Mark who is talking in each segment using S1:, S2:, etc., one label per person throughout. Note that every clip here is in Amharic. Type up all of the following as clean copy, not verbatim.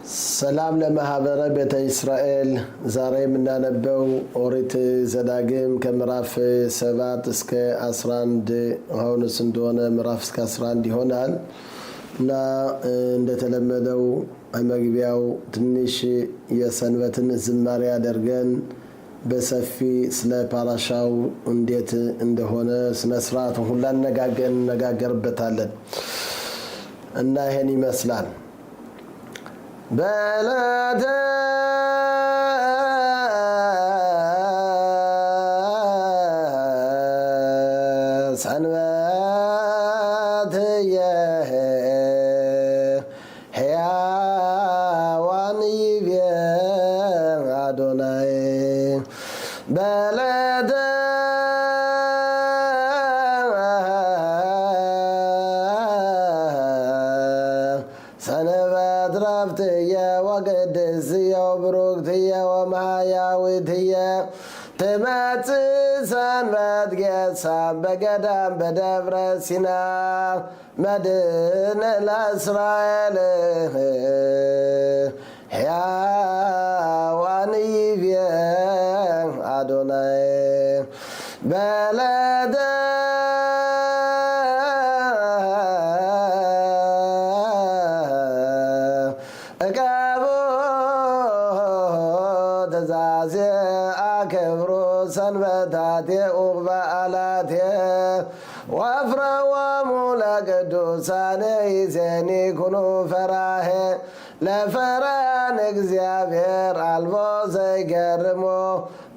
S1: ሰላም ለማህበረ ቤተ እስራኤል ዛሬ የምናነበው ኦሪት ዘዳግም ከምዕራፍ 7 እስከ 11 አሁንስ እንደሆነ ምዕራፍ እስከ 11 ይሆናል እና እንደተለመደው መግቢያው ትንሽ የሰንበትን ዝማሬ አድርገን በሰፊ ስለ ፓራሻው እንዴት እንደሆነ ስነ ስርዓቱ ሁሉ እንነጋገርበታለን እና ይሄን ይመስላል። በለተ ሰንበት የሕያዋን ይቤ አዶናይ በለተ ሰንበት ረፍትየ ወቅድስየ ወብሩክትየ ወማሕያዊትየ ትመጽእ ሰንበት ጌሳም በገዳም በደብረ ሲና መድኅን ለእስራኤል ሕያዋን ይቤ አዶናይ በለተ እቀቦ ትእዛዜ አክብሩ ሰንበታቴ ወበዓላቴ ወፍረወሙ ለቅዱሳነ ይእዜኒ ኩኑ ፈራሄ ለፈራን እግዚአብሔር አልቦ ዘይገርሞ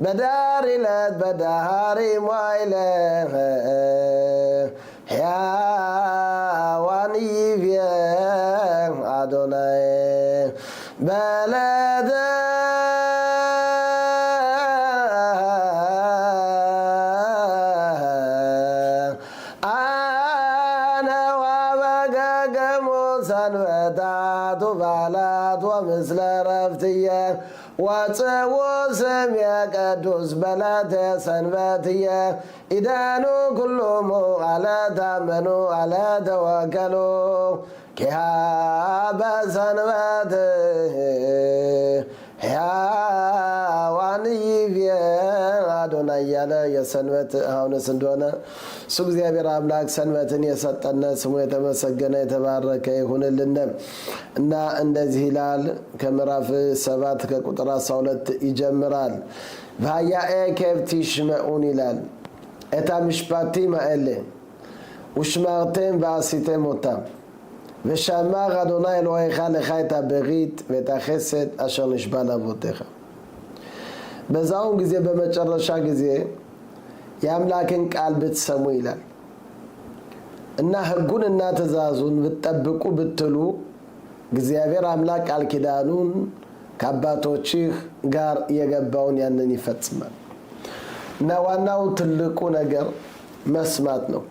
S1: በዳር ዕለት በዳህሪ ሞይለ ሕያዋን ይቤ አዶናይ በለተ አነ ወበገገሙ ሰንበታት ወበዓላት ወምስለ ረፍትየ ወጽኡ ስምየ ቅዱስ በለተ ሰንበትየ ኢደኑ ኩሎሙ አለ ታመኑ አለ ተወከሉ ኪሃ በሰንበት ሕያዋን ይቤ አዶናይ እያለ የሰንበት አሁንስ እንደሆነ እሱ እግዚአብሔር አምላክ ሰንበትን የሰጠነ ስሙ የተመሰገነ የተባረከ ይሁንልን እና እንደዚህ ይላል። ከምዕራፍ 7 ከቁጥር 12 ይጀምራል። ባያኤ ከብቲ ሽመዑን ይላል እታ ምሽፓቲ ማኤሌ ושמרתם ועשיתם אותם ושמר אדוני אלוהיך לך את הברית ואת החסד אשר נשבע לאבותיך። በዛውን ጊዜ በመጨረሻ ጊዜ የአምላክን ቃል ብትሰሙ ይላል እና ሕጉንና ትእዛዙን ብትጠብቁ ብትሉ እግዚአብሔር አምላክ ቃል ኪዳኑን ከአባቶችህ ጋር የገባውን ያንን ይፈጽማል። እና ዋናው ትልቁ ነገር መስማት ነው።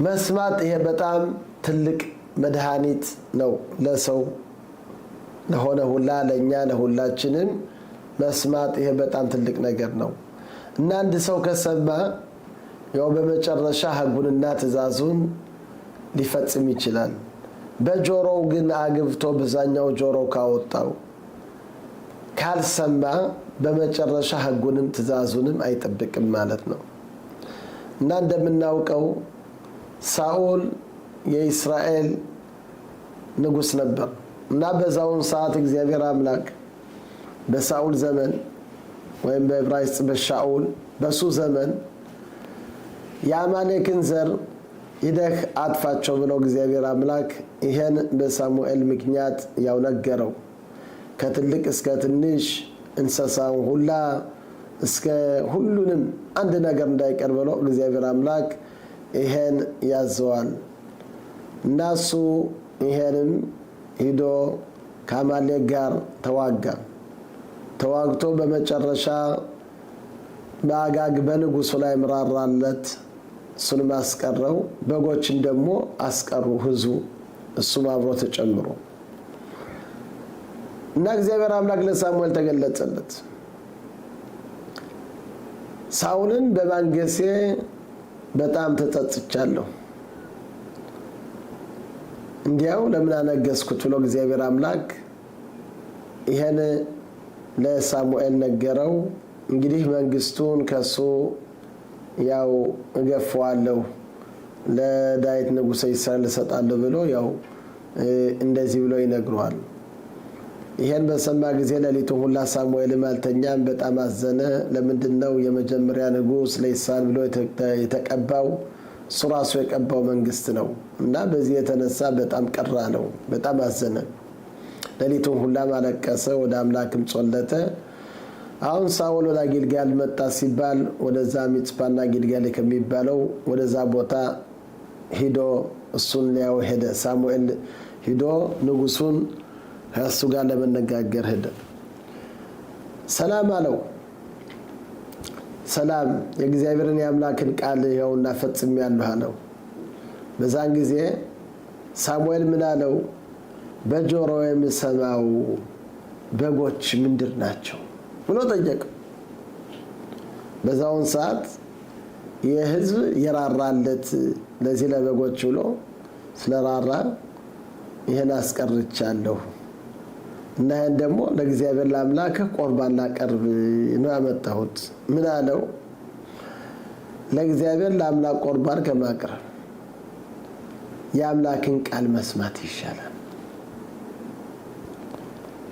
S1: መስማት ይሄ በጣም ትልቅ መድኃኒት ነው ለሰው ለሆነ ሁላ ለኛ ለሁላችንም መስማት ይሄ በጣም ትልቅ ነገር ነው እና አንድ ሰው ከሰማ ያው በመጨረሻ ሕጉንና ትእዛዙን ሊፈጽም ይችላል። በጆሮው ግን አግብቶ በዛኛው ጆሮ ካወጣው ካልሰማ በመጨረሻ ሕጉንም ትእዛዙንም አይጠብቅም ማለት ነው እና እንደምናውቀው ሳኦል የእስራኤል ንጉስ ነበር እና በዛውን ሰዓት እግዚአብሔር አምላክ በሳኦል ዘመን ወይም በዕብራይስጥ በሻኦል በሱ ዘመን የአማሌክን ዘር ሂደህ አጥፋቸው ብሎ እግዚአብሔር አምላክ ይሄን በሳሙኤል ምክንያት ያው ነገረው። ከትልቅ እስከ ትንሽ እንስሳው ሁላ እስከ ሁሉንም አንድ ነገር እንዳይቀር ብሎ እግዚአብሔር አምላክ ይሄን ያዘዋል። እናሱ ይሄንም ሂዶ ከአማሌክ ጋር ተዋግቶ በመጨረሻ በአጋግ በንጉሱ ላይ ምራራለት እሱንም አስቀረው። በጎችን ደግሞ አስቀሩ ህዝቡ እሱም አብሮ ተጨምሮ እና እግዚአብሔር አምላክ ለሳሙኤል ተገለጸለት። ሳኦልን በማንገሴ በጣም ተጸጽቻለሁ እንዲያው ለምን አነገስኩት ብሎ እግዚአብሔር አምላክ ይሄን ለሳሙኤል ነገረው። እንግዲህ መንግስቱን ከሱ ያው እገፋዋለሁ ለዳዊት ንጉሥ እስራኤል እሰጣለሁ ብሎ ያው እንደዚህ ብሎ ይነግረዋል። ይሄን በሰማ ጊዜ ሌሊቱን ሁላ ሳሙኤልም አልተኛም፣ በጣም አዘነ። ለምንድነው የመጀመሪያ ንጉሥ ለይስሐቅ ብሎ የተቀባው እሱ ራሱ የቀባው መንግስት ነው እና በዚህ የተነሳ በጣም ቀራ ነው፣ በጣም አዘነ። ሌሊቱን ሁላ ማለቀሰ፣ ወደ አምላክም ጸለተ። አሁን ሳኦል ወደ ጊልጋል መጣ ሲባል ወደዛ ሚጽፓና ጊልጋል ከሚባለው ወደዛ ቦታ ሄዶ እሱን ሊያው ሄደ። ሳሙኤል ሄዶ ንጉሱን ከእሱ ጋር ለመነጋገር ሄደ። ሰላም አለው። ሰላም የእግዚአብሔርን የአምላክን ቃል ይኸውና ፈጽሜያለሁ አለው። በዛን ጊዜ ሳሙኤል ምን አለው? በጆሮ የምሰማው በጎች ምንድር ናቸው ብሎ ጠየቀው። በዛውን ሰዓት የህዝብ የራራለት ለዚህ ለበጎች ብሎ ስለራራ ይሄን አስቀርቻለሁ እና ይሄን ደግሞ ለእግዚአብሔር ለአምላክ ቁርባን ላቀርብ ነው ያመጣሁት። ምን አለው? ለእግዚአብሔር ለአምላክ ቁርባን ከማቅረብ የአምላክን ቃል መስማት ይሻላል።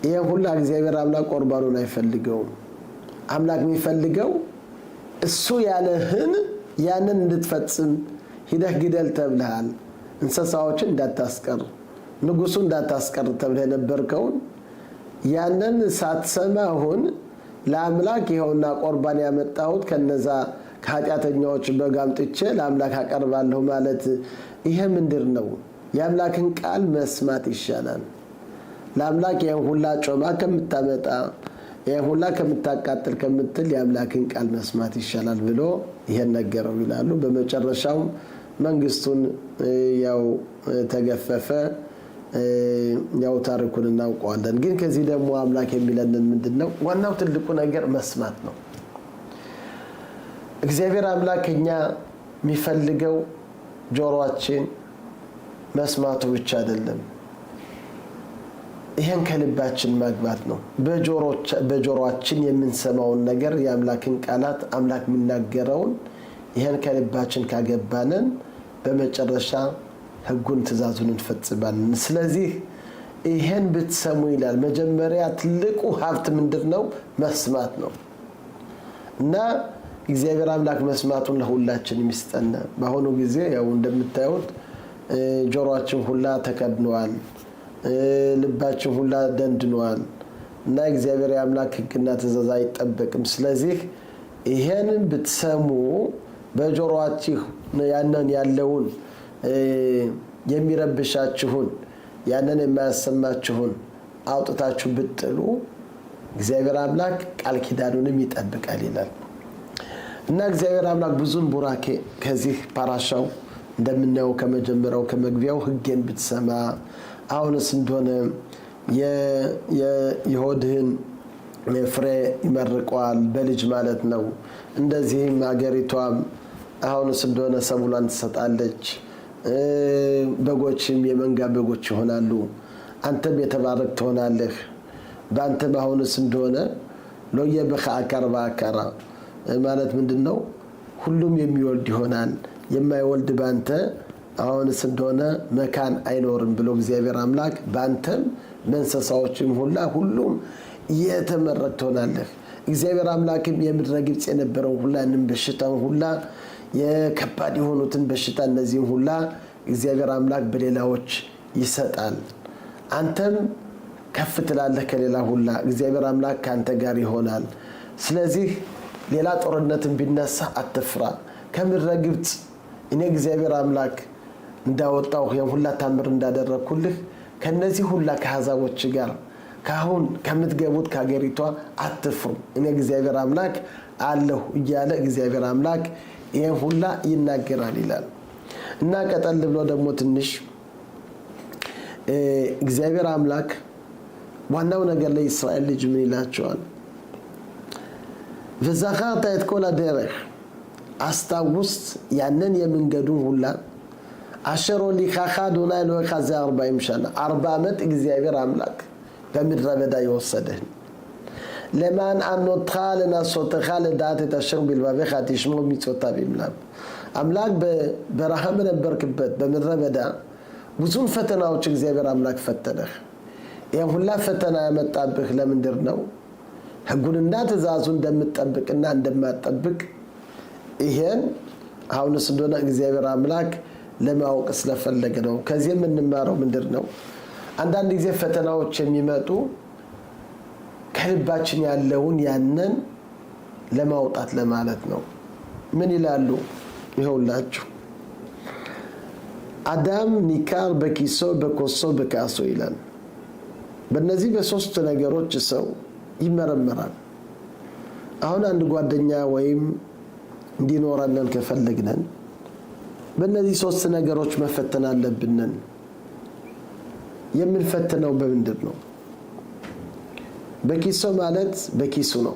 S1: ይሄ ሁላ እግዚአብሔር አምላክ ቁርባኑን አይፈልገውም። አምላክ የሚፈልገው እሱ ያለህን ያንን እንድትፈጽም ሂደህ ግደል ተብለሃል፣ እንስሳዎችን እንዳታስቀር፣ ንጉሱ እንዳታስቀር ተብለህ ነበርከውን ያንን ሳትሰማ አሁን ለአምላክ ይኸውና ቁርባን ያመጣሁት ከነዛ ከኃጢአተኛዎች በግ አምጥቼ ለአምላክ አቀርባለሁ ማለት ይሄ ምንድር ነው? የአምላክን ቃል መስማት ይሻላል። ለአምላክ ይሄን ሁላ ጮማ ከምታመጣ ይሄን ሁላ ከምታቃጥል ከምትል የአምላክን ቃል መስማት ይሻላል ብሎ ይሄን ነገረው ይላሉ። በመጨረሻው መንግስቱን ያው ተገፈፈ። ያው ታሪኩን እናውቀዋለን። ግን ከዚህ ደግሞ አምላክ የሚለንን ምንድነው? ዋናው ትልቁ ነገር መስማት ነው። እግዚአብሔር አምላክ እኛ የሚፈልገው ጆሮአችን መስማቱ ብቻ አይደለም፣ ይሄን ከልባችን ማግባት ነው። በጆሮአችን የምንሰማውን ነገር የአምላክን ቃላት አምላክ የሚናገረውን ይሄን ከልባችን ካገባንን በመጨረሻ ህጉን ትእዛዙን እንፈጽማለን። ስለዚህ ይሄን ብትሰሙ ይላል። መጀመሪያ ትልቁ ሀብት ምንድነው? መስማት ነው እና እግዚአብሔር አምላክ መስማቱን ለሁላችን ይስጠን። በአሁኑ ጊዜ ያው እንደምታዩት ጆሮአችን ሁላ ተከድኗል፣ ልባችን ሁላ ደንድኗል እና እግዚአብሔር አምላክ ህግና ትእዛዝ አይጠበቅም። ስለዚህ ይሄንን ብትሰሙ በጆሮአችሁ ያንን ያለውን የሚረብሻችሁን ያንን የማያሰማችሁን አውጥታችሁ ብትጥሉ እግዚአብሔር አምላክ ቃል ኪዳኑንም ይጠብቃል ይላል እና እግዚአብሔር አምላክ ብዙን ቡራኬ ከዚህ ፓራሻው እንደምናየው ከመጀመሪያው ከመግቢያው ህጌን ብትሰማ አሁንስ እንደሆነ የሆድህን ፍሬ ይመርቀዋል በልጅ ማለት ነው። እንደዚህም ሀገሪቷም አሁንስ እንደሆነ ሰብሏን ትሰጣለች፣ በጎችም የመንጋ በጎች ይሆናሉ፣ አንተም የተባረክ ትሆናለህ። በአንተም አሁንስ እንደሆነ ሎየበኸ አካርባ አካራ ማለት ምንድነው? ሁሉም የሚወልድ ይሆናል፣ የማይወልድ ባንተ አሁንስ እንደሆነ መካን አይኖርም ብሎ እግዚአብሔር አምላክ ባንተም በእንስሳዎችም ሁላ ሁሉም የተመረጥ ትሆናለህ። እግዚአብሔር አምላክም የምድረ ግብጽ የነበረው ሁላ እንም በሽታን ሁላ የከባድ የሆኑትን በሽታ እነዚህም ሁላ እግዚአብሔር አምላክ በሌላዎች ይሰጣል። አንተም ከፍ ትላለህ ከሌላ ሁላ፣ እግዚአብሔር አምላክ ካንተ ጋር ይሆናል። ስለዚህ ሌላ ጦርነትን ቢነሳ አትፍራ። ከምድረ ግብጽ እኔ እግዚአብሔር አምላክ እንዳወጣው ሁላ ታምር እንዳደረኩልህ ከነዚህ ሁላ ከአሕዛቦች ጋር ካሁን ከምትገቡት ከሀገሪቷ አትፍሩ፣ እኔ እግዚአብሔር አምላክ አለሁ እያለ እግዚአብሔር አምላክ ይሄን ሁላ ይናገራል ይላል እና ቀጠል ብሎ ደግሞ ትንሽ እግዚአብሔር አምላክ ዋናው ነገር ላይ እስራኤል ልጅ ምን ይላቸዋል? ወዘከርተ את כל הדרך አስታውስ ያንን የመንገዱን ሁላ አሸሮ ሊካኻ ዶናይ ነው ከዛ 40 ሸና 40 ዓመት እግዚአብሔር አምላክ በምድረ በዳ የወሰደህ ለማን አንወጥኻ ለናሶተኻ ለዳት ተሽም ቢልባበኻ ትሽሞ ሚጾታ ቢምላም አምላክ በበረሃም ነበርክበት በምድረ በዳ ብዙ ፈተናዎች እግዚአብሔር አምላክ ፈተነህ ይሄን ሁላ ፈተና ያመጣብህ ለምንድር ነው ህጉንና ትእዛዙን እንደምትጠብቅና እንደማትጠብቅ ይሄን አሁንስ እንደሆነ እግዚአብሔር አምላክ ለማወቅ ስለፈለገ ነው ከዚህ የምንማረው ምንድር ነው አንዳንድ ጊዜ ፈተናዎች የሚመጡ ከልባችን ያለውን ያንን ለማውጣት ለማለት ነው ምን ይላሉ ይኸውላችሁ አዳም ኒካር በኪሶ በኮሶ በካሶ ይላል በእነዚህ በሶስት ነገሮች ሰው ይመረመራል አሁን አንድ ጓደኛ ወይም እንዲኖረን ከፈለግነን በእነዚህ ሶስት ነገሮች መፈተን አለብን የምንፈተነው በምንድን ነው በኪሶ ማለት በኪሱ ነው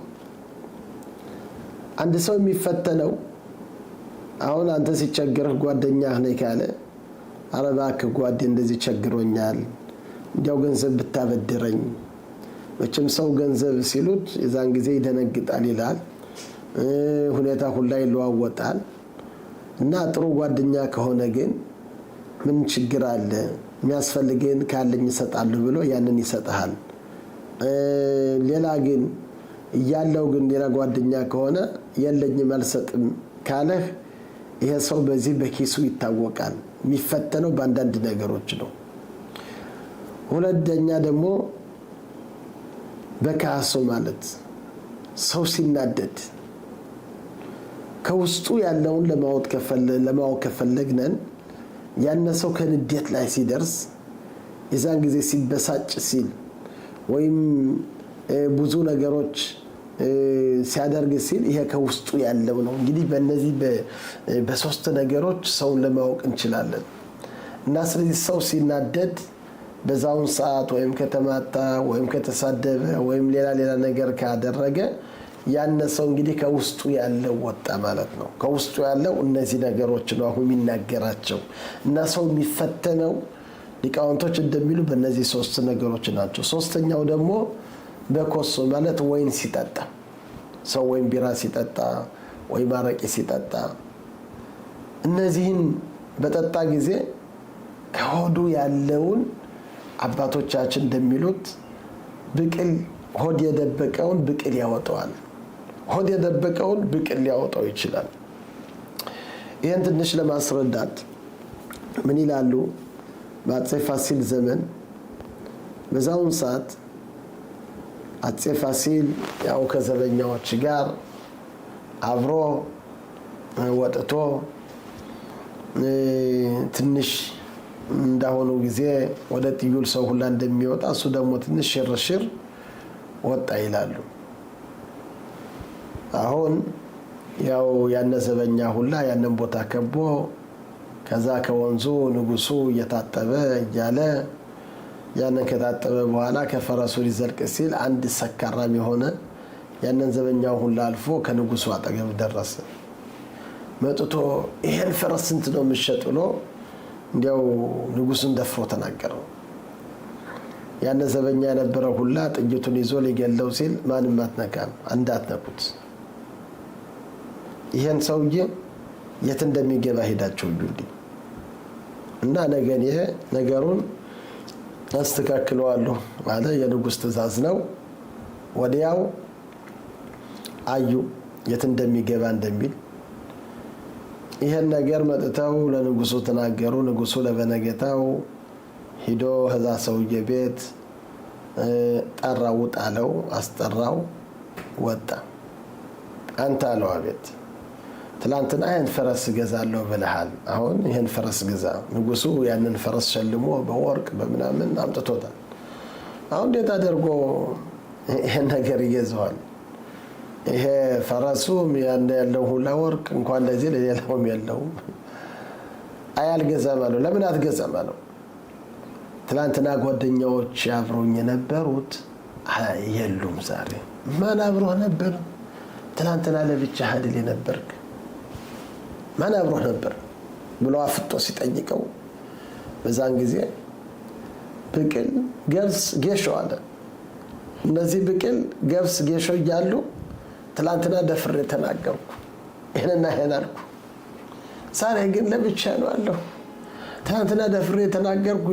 S1: አንድ ሰው የሚፈተነው አሁን አንተ ሲቸግርህ ጓደኛህ ነህ ካለ አረባክ ጓዴ እንደዚህ ቸግሮኛል እንዲያው ገንዘብ ብታበድረኝ መቼም ሰው ገንዘብ ሲሉት የዛን ጊዜ ይደነግጣል ይላል ሁኔታ ሁሉ ይለዋወጣል እና ጥሩ ጓደኛ ከሆነ ግን ምን ችግር አለ የሚያስፈልገን ካለኝ ይሰጣሉ ብሎ ያንን ይሰጣል ሌላ ግን ያለው ግን ሌላ ጓደኛ ከሆነ የለኝም አልሰጥም ካለህ ይሄ ሰው በዚህ በኪሱ ይታወቃል የሚፈተነው በአንዳንድ ነገሮች ነው ሁለተኛ ደግሞ በካሶ ማለት ሰው ሲናደድ ከውስጡ ያለውን ለማወቅ ከፈለግነን ያነሰው ከንዴት ላይ ሲደርስ የዛን ጊዜ ሲበሳጭ ሲል ወይም ብዙ ነገሮች ሲያደርግ ሲል ይሄ ከውስጡ ያለው ነው እንግዲህ በእነዚህ በሶስት ነገሮች ሰው ለማወቅ እንችላለን እና ስለዚህ ሰው ሲናደድ በዛውን ሰዓት ወይም ከተማታ ወይም ከተሳደበ ወይም ሌላ ነገር ካደረገ ያነሰው እንግዲህ ከውስጡ ያለው ወጣ ማለት ነው ከውስጡ ያለው እነዚህ ነገሮች ነው አሁን የሚናገራቸው እና ሰው የሚፈተነው ሊቃውንቶች እንደሚሉ በእነዚህ ሶስት ነገሮች ናቸው ሶስተኛው ደግሞ በኮሶ ማለት ወይን ሲጠጣ ሰው ወይን ቢራ ሲጠጣ ወይ ማረቂ ሲጠጣ እነዚህን በጠጣ ጊዜ ከሆዱ ያለውን አባቶቻችን እንደሚሉት ብቅል ሆድ የደበቀውን ብቅል ያወጣዋል ሆድ የደበቀውን ብቅል ሊያወጣው ይችላል ይሄን ትንሽ ለማስረዳት ምን ይላሉ በአፄ ፋሲል ዘመን በዛውን ሰዓት አፄ ፋሲል ያው ከዘበኛዎች ጋር አብሮ ወጥቶ ትንሽ እንዳሆኑ ጊዜ ወደ ጥዩል ሰው ሁላ እንደሚወጣ እሱ ደግሞ ትንሽ ሽርሽር ወጣ ይላሉ አሁን ያው ያነ ዘበኛ ሁላ ያንን ቦታ ከቦ ከዛ ከወንዙ ንጉሱ እየታጠበ እያለ ያንን ከታጠበ በኋላ ከፈረሱ ሊዘልቅ ሲል አንድ ሰካራም የሆነ ያንን ዘበኛው ሁላ አልፎ ከንጉሱ አጠገብ ደረሰ መጥቶ ይሄን ፈረስ ስንት ነው የምትሸጥ ብሎ እንዲያው ንጉሱን ደፍሮ ተናገረው ያነ ዘበኛ የነበረው ሁላ ጥይቱን ይዞ ሊገለው ሲል ማንም አትነካም እንዳትነኩት ይሄን ሰውዬ የት እንደሚገባ ሄዳቸው ይሉልኝ እና ነገን ይሄ ነገሩን አስተካክለዋለሁ ማለት የንጉስ ትእዛዝ ነው ወዲያው አዩ የት እንደሚገባ እንደሚል ይሄን ነገር መጥተው ለንጉሱ ተናገሩ ንጉሱ ለበነገታው ሂዶ ህዛ ሰውዬ ቤት ጠራው ጣለው አስጠራው ወጣ አንተ አለው አቤት ትላንትና ይሄን ፈረስ ገዛለው ብለሃል አሁን ይሄን ፈረስ ገዛ ንጉሱ ያንን ፈረስ ሸልሞ በወርቅ በመናምን አምጥቶታል አሁን እንዴት አድርጎ ይሄን ነገር ይገዛዋል ይሄ ፈረሱ ያለው ሁላ ወርቅ እንኳን ለዚህ ለሌላውም ያለው አያልገዛም አለው ለምን አትገዛም አለው ትላንትና ጓደኛዎች አብሮኝ የነበሩት የሉም ዛሬ ማን አብሮ ነበር ትላንትና ለብቻ አይደል ነበርክ ማን አብሮ ነበር ብሎ አፍጦ ሲጠይቀው በዛን ጊዜ ብቅል ገብስ ጌሾ አለ። እነዚህ ብቅል ገብስ ጌሾ እያሉ ትላንትና ደፍሬ ተናገርኩ፣ ይሄንና ይሄን አልኩ። ዛሬ ግን ለብቻ ነው አለሁ። ትላንትና ደፍሬ ተናገርኩ፣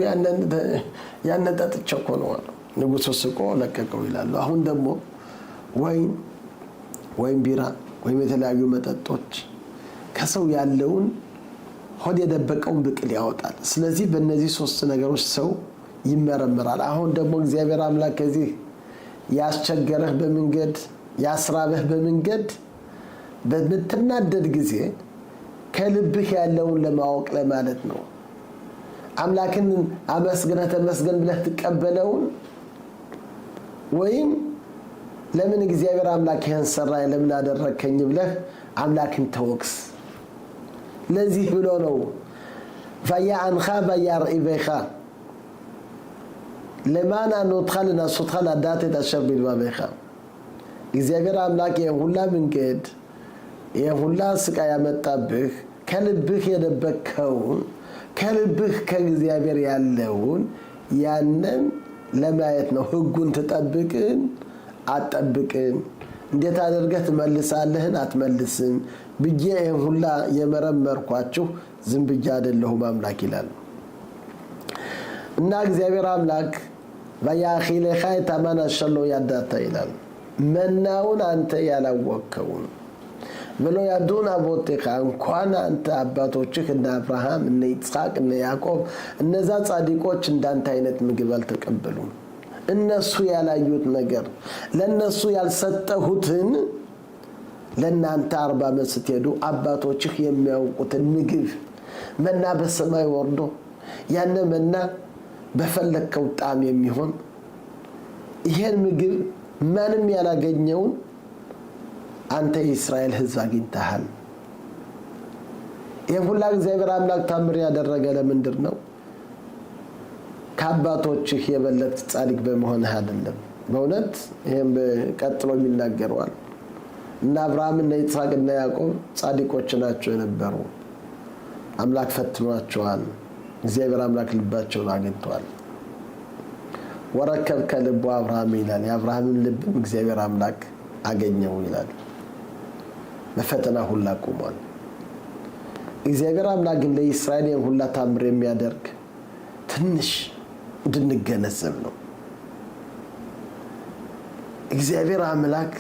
S1: ያንን ጠጥቼ እኮ ነው አለ። ንጉሡ ስቆ ለቀቀው ይላሉ። አሁን ደግሞ ወይም ቢራ ወይም የተለያዩ መጠጦች ከሰው ያለውን ሆድ የደበቀውን ብቅል ያወጣል። ስለዚህ በእነዚህ 3 ነገሮች ሰው ይመረምራል። አሁን ደግሞ እግዚአብሔር አምላክ ከዚህ ያስቸገረህ በመንገድ ያስራበህ በመንገድ በምትናደድ ጊዜ ከልብህ ያለውን ለማወቅ ለማለት ነው። አምላክን አመስግነህ ተመስገን ብለህ ትቀበለውን ወይም ለምን እግዚአብሔር አምላክ ይህን ሰራ ለምን አደረከኝ ብለህ አምላክን ተወቅስ። ለዚህ ብሎ ነው ፈያአንኻ በያርኢበኻ ለማን አኖትኻ ለናሱትኻ ለዳት ተሸር ቢልባበኻ። እግዚአብሔር አምላክ ይህን ሁላ መንገድ ይህን ሁላ ስቃይ ያመጣብህ ከልብህ የደበከውን ከልብህ ከእግዚአብሔር ያለውን ያንን ለማየት ነው። ህጉን ትጠብቅን አትጠብቅን፣ እንዴት አድርገህ ትመልሳለህን አትመልስም ብዬ ይህን ሁላ የመረመርኳችሁ ዝም ብዬ አይደለሁም አምላክ ይላል። እና እግዚአብሔር አምላክ በያኺለኻ ተማና ሸሎ ያዳታ ይላል። መናውን አንተ ያላወቅከውን ብሎ ያዱን አቦቴኻ እንኳን አንተ አባቶችህ እነ አብርሃም እነ ይስሐቅ እነ ያዕቆብ እነዛ ጻድቆች እንዳንተ አይነት ምግብ አልተቀበሉም። እነሱ ያላዩት ነገር ለነሱ ያልሰጠሁትን ለናንተ 40 ዓመት ስትሄዱ አባቶችህ የሚያውቁትን ምግብ መና በሰማይ ወርዶ ያነ መና በፈለከው ጣም የሚሆን ይሄን ምግብ ማንም ያላገኘውን አንተ የእስራኤል ሕዝብ አግኝተሃል። ይሄን ሁላ እግዚአብሔር አምላክ ታምር ያደረገ ለምንድን ነው? ከአባቶችህ የበለጠ ጻድቅ በመሆንህ አይደለም። በእውነት ይሄን ቀጥሎ ይናገራል። እና አብርሃም እና ይስሐቅ እና ያዕቆብ ጻድቆች ናቸው የነበሩ። አምላክ ፈትኗቸዋል። እግዚአብሔር አምላክ ልባቸውን አግኝቷል። ወረከብ ከልቡ አብርሃም ይላል። የአብርሃምን ልብም እግዚአብሔር አምላክ አገኘው ይላል። በፈተና ሁላ ቆሟል። እግዚአብሔር አምላክ ግን ለእስራኤል ሁላ ታምር የሚያደርግ ትንሽ እንድንገነዘብ ነው። እግዚአብሔር አምላክ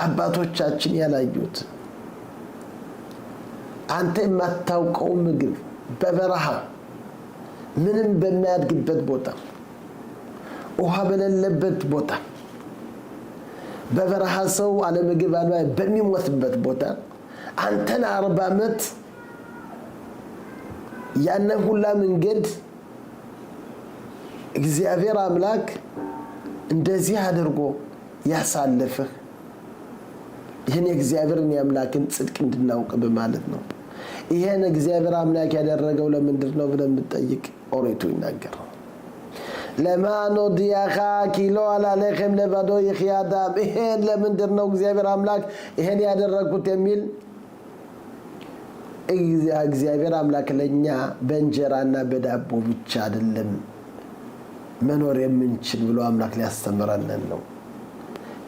S1: አባቶቻችን ያላዩት አንተ የማታውቀው ምግብ በበረሃ ምንም በማያድግበት ቦታ ውሃ በሌለበት ቦታ በበረሃ ሰው አለ ምግብ አለ በሚሞትበት ቦታ አንተን 40 ዓመት ያነ ሁላ መንገድ እግዚአብሔር አምላክ እንደዚህ አድርጎ ያሳለፈህ ይሄን እግዚአብሔርን ያምላክን ጽድቅ እንድናውቅ በማለት ነው። ይሄን እግዚአብሔር አምላክ ያደረገው ለምንድን ነው ብለን ብትጠይቅ ኦሪቱ ይናገራል። ለማን ዲያኻ ኪሎ አላለህም ለባዶ ይኽያዳም። ይሄን ለምንድን ነው እግዚአብሔር አምላክ ይሄን ያደረኩት የሚል እግዚአብሔር አምላክ ለኛ በእንጀራና በዳቦ ብቻ አይደለም መኖር የምንችል ብሎ አምላክ ሊያስተምረን ነው።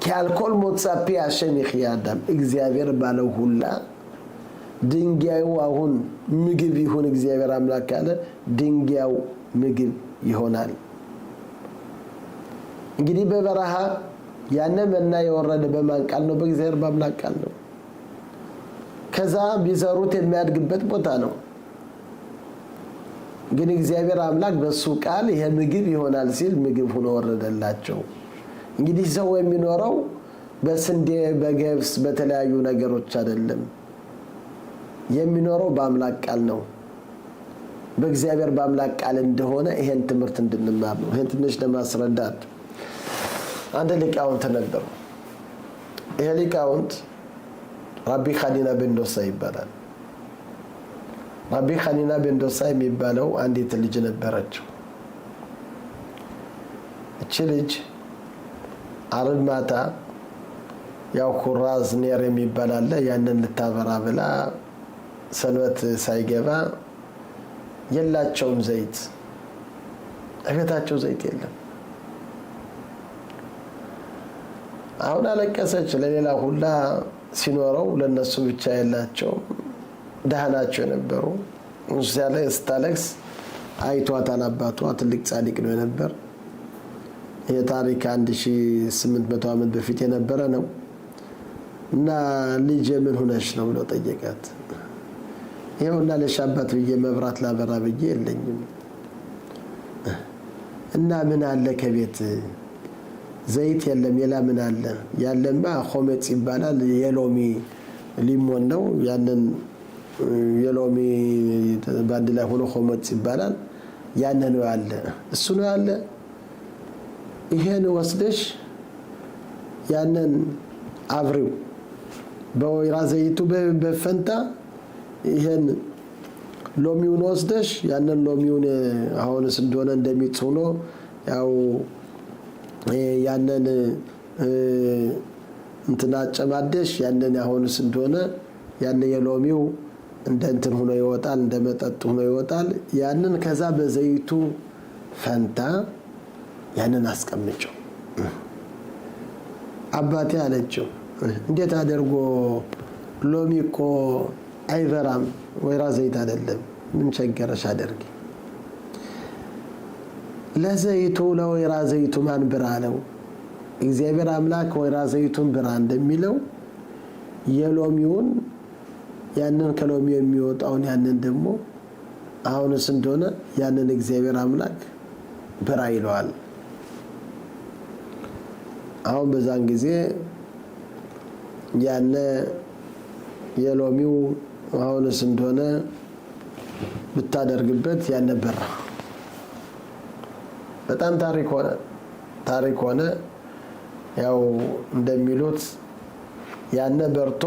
S1: ከአልኮል ሞጻፒ አሸም ይኽያዳም እግዚአብሔር ባለው ሁላ ድንጋዩ አሁን ምግብ ይሁን እግዚአብሔር አምላክ ካለ ድንጋዩ ምግብ ይሆናል። እንግዲህ በበረሃ ያነ መና የወረደ በማን ቃል ነው? በእግዚአብሔር በአምላክ ቃል ነው። ከዛ ቢዘሩት የሚያድግበት ቦታ ነው። ግን እግዚአብሔር አምላክ በሱ ቃል ይሄ ምግብ ይሆናል ሲል ምግብ ሆኖ ወረደላቸው። እንግዲህ ሰው የሚኖረው በስንዴ በገብስ በተለያዩ ነገሮች አይደለም። የሚኖረው በአምላክ ቃል ነው። በእግዚአብሔር በአምላክ ቃል እንደሆነ ይሄን ትምህርት እንድንማር ነው። ይሄን ትንሽ ለማስረዳት አንድ ሊቃውንት ነበሩ። ይሄ ሊቃውንት ራቢ ኻኒና ቤን ዶሳ ይባላል። ራቢ ኻኒና ቤን ዶሳ የሚባለው አንዲት ልጅ ነበረችው። እቺ ልጅ ዓርብ ማታ ያው ኩራዝ ኔር የሚባል አለ። ያንን ልታበራ ብላ ሰንበት ሳይገባ የላቸውም ዘይት እቤታቸው ዘይት የለም አሁን አለቀሰች ለሌላ ሁላ ሲኖረው ለነሱ ብቻ የላቸው ደህናቸው ነበሩ ሙሳለ ስታለክስ አይቷታል አባቷ ትልቅ ጻድቅ ነው ነበር የታሪክ 1800 ዓመት በፊት የነበረ ነው እና ልጅ ምን ሆነሽ ነው ብሎ ጠየቃት ይሄውና ለሻባት ብዬ መብራት ላበራ ብዬ የለኝም እና ምን አለ ከቤት ዘይት የለም የላ ምን አለ ያለማ ኾመጽ ይባላል የሎሚ ሊሞን ነው ያንን የሎሚ ባንድ ላይ ሆኖ ኾመጽ ይባላል ያንን ነው አለ እሱ ነው አለ ይሄን ወስደሽ ያንን አብሪው በወይራ ዘይቱ በፈንታ ይሄን ሎሚውን ወስደሽ ያንን ሎሚውን አሁንስ እንደሆነ እንደሚጽ ሆኖ ያው ያንን እንትና ጨማደሽ ያንን አሁንስ እንደሆነ ያንን የሎሚው እንደ እንትን ሆኖ ይወጣል እንደ መጠጥ ሆኖ ይወጣል ያንን ከዛ በዘይቱ ፈንታ ያንን አስቀምጨው አባቴ አለችው እንዴት አደርጎ ሎሚ እኮ አይበራም ወይራ ዘይት አይደለም ምን ቸገረሽ አደርጊ ለዘይቱ ለወይራ ዘይቱ ማን ብራ ነው እግዚአብሔር አምላክ ወይራ ዘይቱን ብራ እንደሚለው የሎሚውን ያንን ከሎሚው የሚወጣውን ያንን ደግሞ አሁንስ እንደሆነ ያንን እግዚአብሔር አምላክ ብራ ይለዋል አሁን በዛን ጊዜ ያነ የሎሚው አሁንስ እንደሆነ ብታደርግበት ያነ በራ በጣም ታሪክ ሆነ ያው እንደሚሉት ያነ በርቶ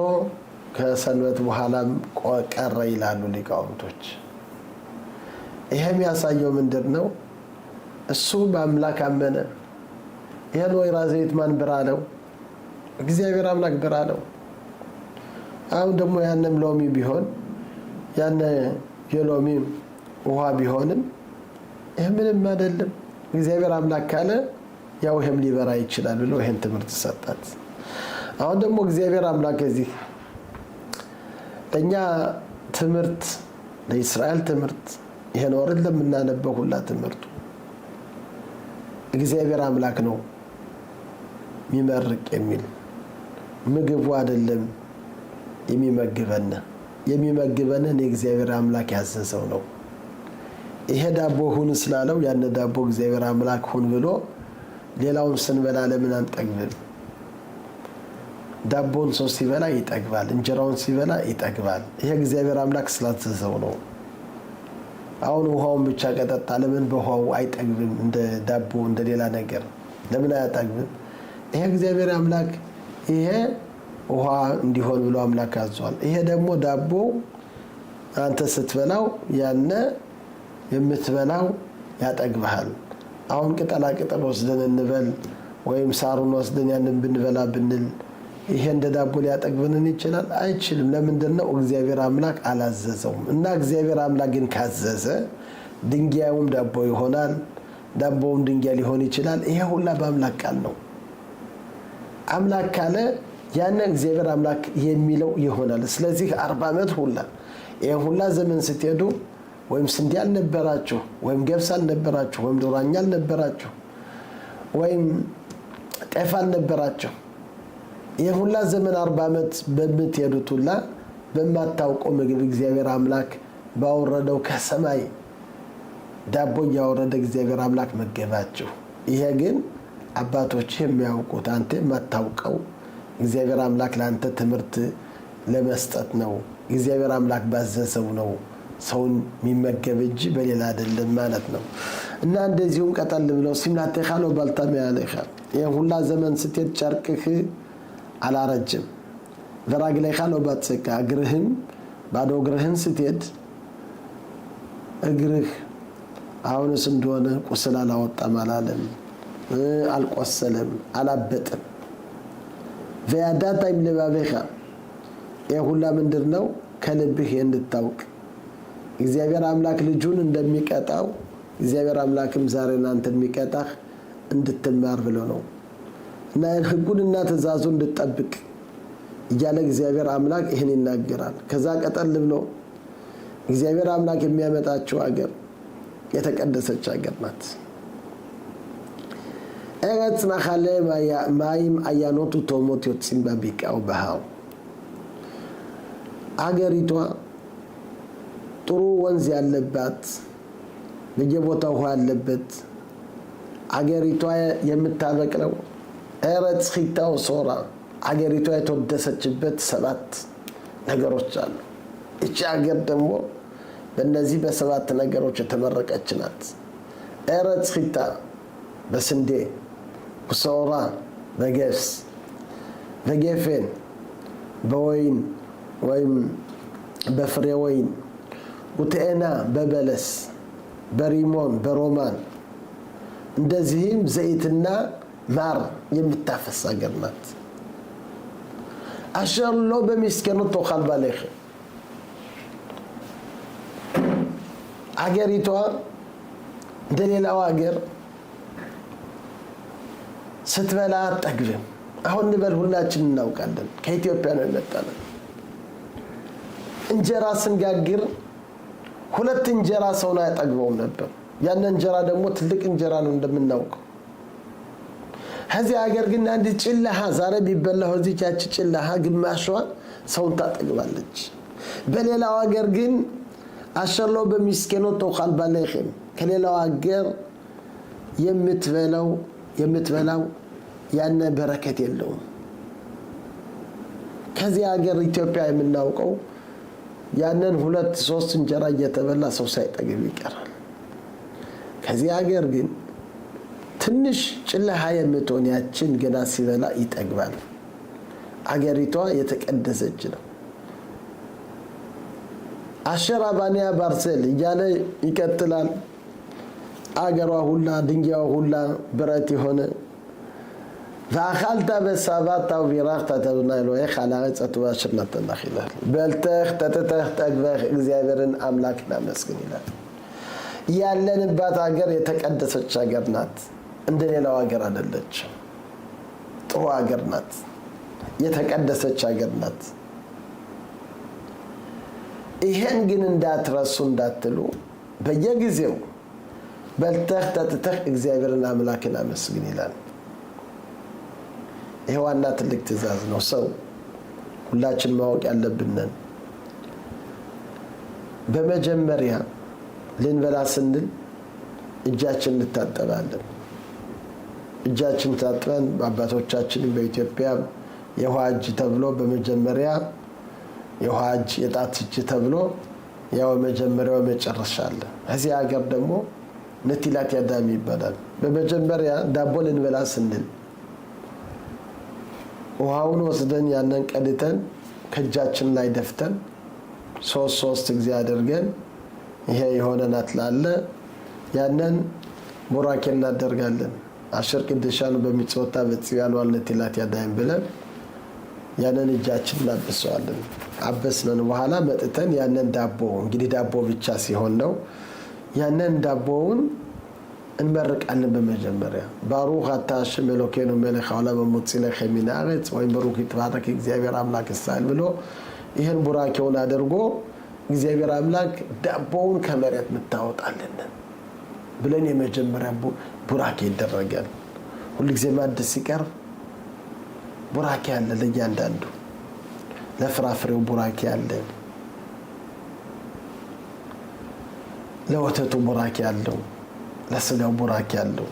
S1: ከሰንበት በኋላም ቀረ ይላሉ ሊቃውንቶች ይሄም ያሳየው ምንድነው እሱ በአምላክ አመነ ይሄን ወይራ ዘይት ማን ብራለው እግዚአብሔር አምላክ ብራለው አሁን ደግሞ ያንም ሎሚ ቢሆን ያነ የሎሚ ውሃ ቢሆንም ይሄ ምንም አይደለም እግዚአብሔር አምላክ ካለ ያው ይሄም ሊበራ ይችላል ብሎ ይሄን ትምህርት ሰጣት አሁን ደግሞ እግዚአብሔር አምላክ እዚህ ለኛ ትምህርት ለእስራኤል ትምህርት ይሄን ወርድ ለምናነበው ሁላ ትምህርቱ እግዚአብሔር አምላክ ነው የሚመርቅ የሚል ምግቡ አይደለም የሚመግበን እግዚአብሔር አምላክ ያዘዘው ነው ይሄ ዳቦ ሁን ስላለው ያን ዳቦ እግዚአብሔር አምላክ ሁን ብሎ ሌላውን ስንበላ ለምን አንጠግብም ዳቦን ሰው ሲበላ ይጠግባል እንጀራውን ሲበላ ይጠግባል ይሄ እግዚአብሔር አምላክ ስላዘዘው ነው አሁን ውሃውን ብቻ ቀጠጣ ለምን በውሃው አይጠግብም እንደ ዳቦ እንደ ሌላ ነገር ለምን አያጠግብም ይሄ እግዚአብሔር አምላክ ይሄ ውሃ እንዲሆን ብሎ አምላክ አዟል ይሄ ደግሞ ዳቦ አንተ ስትበላው ያነ የምትበላው ያጠግብሃል አሁን ቅጠላ ቅጠል ወስደን እንበል ወይም ሳሩን ወስደን ያንን ብንበላ ብንል ይሄ እንደ ዳቦ ሊያጠግብንን ይችላል አይችልም ለምንድነው እግዚአብሔር አምላክ አላዘዘውም እና እግዚአብሔር አምላክ ግን ካዘዘ ድንጋዩም ዳቦ ይሆናል ዳቦውም ድንጋይ ሊሆን ይችላል ይሄ ሁላ በአምላክ ቃል ነው አምላክ ካለ ያን እግዚአብሔር አምላክ የሚለው ይሆናል ስለዚህ 40 ዓመት ሁላ ይሄ ሁላ ዘመን ስትሄዱ ወይም ስንዴ አልነበራችሁ ወይም ገብስ አልነበራችሁ ወይም ዶራኛ አልነበራችሁ ወይም ጤፍ አልነበራችሁ ይሄ ሁላ ዘመን 40 ዓመት በምትሄዱት ሁላ በማታውቀው ምግብ እግዚአብሔር አምላክ ባወረደው ከሰማይ ዳቦ ያወረደ እግዚአብሔር አምላክ መገባችሁ ይሄ ግን አባቶች የሚያውቁት አንተ ማታውቀው እግዚአብሔር አምላክ ለአንተ ትምህርት ለመስጠት ነው እግዚአብሔር አምላክ ባዘዘው ነው ሰውን የሚመገብ እንጂ በሌላ አይደለም ማለት ነው እና እንደዚሁም ቀጠል ብለው ሲምናተኻሎ ባልታም ያለኻ የሁላ ዘመን ስትት ጨርቅህ አላረጅም ዘራግ ላይ ካሎ ባትሰካ እግርህም ባዶ እግርህን ስትት እግርህ አሁንስ እንደሆነ ቁስል አላወጣም አላለም አልቆሰለም አላበጠም ፈያዳታ ይምለባበኻ የሁላ ምንድነው ከልብህ እንድታውቅ እግዚአብሔር አምላክ ልጁን እንደሚቀጣው እግዚአብሔር አምላክም ዛሬ እናንተን የሚቀጣህ እንድትማር ብሎ ነው እና ሕጉንና ትእዛዙን እንድትጠብቅ እያለ እግዚአብሔር አምላክ ይህን ይናገራል። ከዛ ቀጠል ብሎ እግዚአብሔር አምላክ የሚያመጣቸው አገር የተቀደሰች አገር ናት። ኤረጽ נחለ מים עיינות ותהומות יוצאים בה בקעה ובהר። አገሪቷ ጥሩ ወንዝ ያለባት በየቦታው ውሃ ያለበት አገሪቷ የምታበቅለው ኤረጽ ኺታ ወሶራ አገሪቷ የተወደሰችበት 7 ነገሮች አሉ። እቺ አገር ደግሞ በእነዚህ በ7 ነገሮች የተመረቀች ናት። ኤረጽ ኺታ በስንዴ፣ ወሶራ በገብስ፣ በጌፌን በወይን ወይም በፍሬ ወይን፣ ወተኤና በበለስ፣ በሪሞን በሮማን እንደዚህም ዘይትና ማር የምታፈስ አገር ናት። አሸር ሎ በሚስከኑት ተኻል ባለህ አገሪቷ እንደሌላው አገር ስትበላ አትጠግብም። አሁን እንበል ሁላችን እናውቃለን፣ ከኢትዮጵያ ነው የመጣነው። እንጀራ ስንጋግር 2 እንጀራ ሰውን አያጠግበውም ነበር። ያን እንጀራ ደግሞ ትልቅ እንጀራ ነው እንደምናውቀው። ከዚህ ሀገር ግን አንድ ጭላሃ ዛሬ ቢበላው እዚህ ያቺ ጭላሃ ግማሿ ሰውን ታጠግባለች። በሌላው ሀገር ግን አሸሎ በሚስከኖ ተኻል ባለህም ከሌላው ሀገር የምትበላው ያነ በረከት የለውም። ከዚህ ሀገር ኢትዮጵያ የምናውቀው ያንን 2-3 እንጀራ እየተበላ ሰው ሳይጠግብ ይቀራል። ከዚህ ሀገር ግን ትንሽ ጭላሃ የምትሆን ያችን ገና ሲበላ ይጠግባል። አገሪቷ የተቀደሰች ነው። አሸራ ባንያ ባርሴል እያለ ይቀጥላል። አገሯ ሁላ ድንጋዩ ሁላ ብረት የሆነ ואכלת ושבעת ובירכת את אדוני אלוהיך על הארץ הטובה אשר נתנך ይላል። በልተህ ጠጥተህ ጠግበህ እግዚአብሔርን አምላክን አመስግን ይላል። ያለንባት ሀገር የተቀደሰች ሀገር ናት። እንደሌላው ሀገር አይደለች። ጥሩ ሀገር ናት። የተቀደሰች ሀገር ናት። ይሄን ግን እንዳትረሱ እንዳትሉ በየጊዜው በልተህ ጠጥተህ እግዚአብሔርን አምላክን አመስግን ይላል። ይሄ ዋና ትልቅ ትእዛዝ ነው። ሰው ሁላችን ማወቅ ያለብን በመጀመሪያ ልንበላ ስንል እጃችን እንታጠባለን። እጃችን ታጥበን አባቶቻችን በኢትዮጵያ የውሃ እጅ ተብሎ በመጀመሪያ የውሃ እጅ የጣት እጅ ተብሎ ያው መጀመሪያው መጨረሻ አለ። እዚህ ሀገር ደግሞ ነቲላት ያዳም ይባላል። በመጀመሪያ ዳቦ ልንበላ ስንል ውሃውን ወስደን ያንን ቀድተን ከእጃችን ላይ ደፍተን 3 ጊዜ አድርገን ይሄ የሆነናት ላለ ያንን ቡራኬ እናደርጋለን። አሽር ቅድሻን በሚጾታ በጽያኑ ነቲላት ያዳም ብለን ያንን እጃችን እናብሰዋለን። አበስነን በኋላ መጥተን ያንን ዳቦ እንግዲህ ዳቦ ብቻ ሲሆን ነው ያንን ዳቦውን እንመርቃለን። በመጀመሪያ ባሩክ አታ አሽም ኤሎኬኑ መለክ ዓለም ወሙጽኢ ለከ ሚን አረጽ ወይ ባሩክ ይትባረክ እግዚአብሔር አምላክ እስራኤል ብሎ ይሄን ቡራኬውን አድርጎ እግዚአብሔር አምላክ ዳቦውን ከመሬት ምታወጣለን ብለን የመጀመሪያ ቡራኬ ይደረጋል። ሁሉ ጊዜ ማዕድ ሲቀርብ ቡራኬ አለ። ለእያንዳንዱ ለፍራፍሬው ቡራኬ አለ፣ ለወተቱ ቡራኬ አለው፣ ለስጋው ቡራኬ አለው።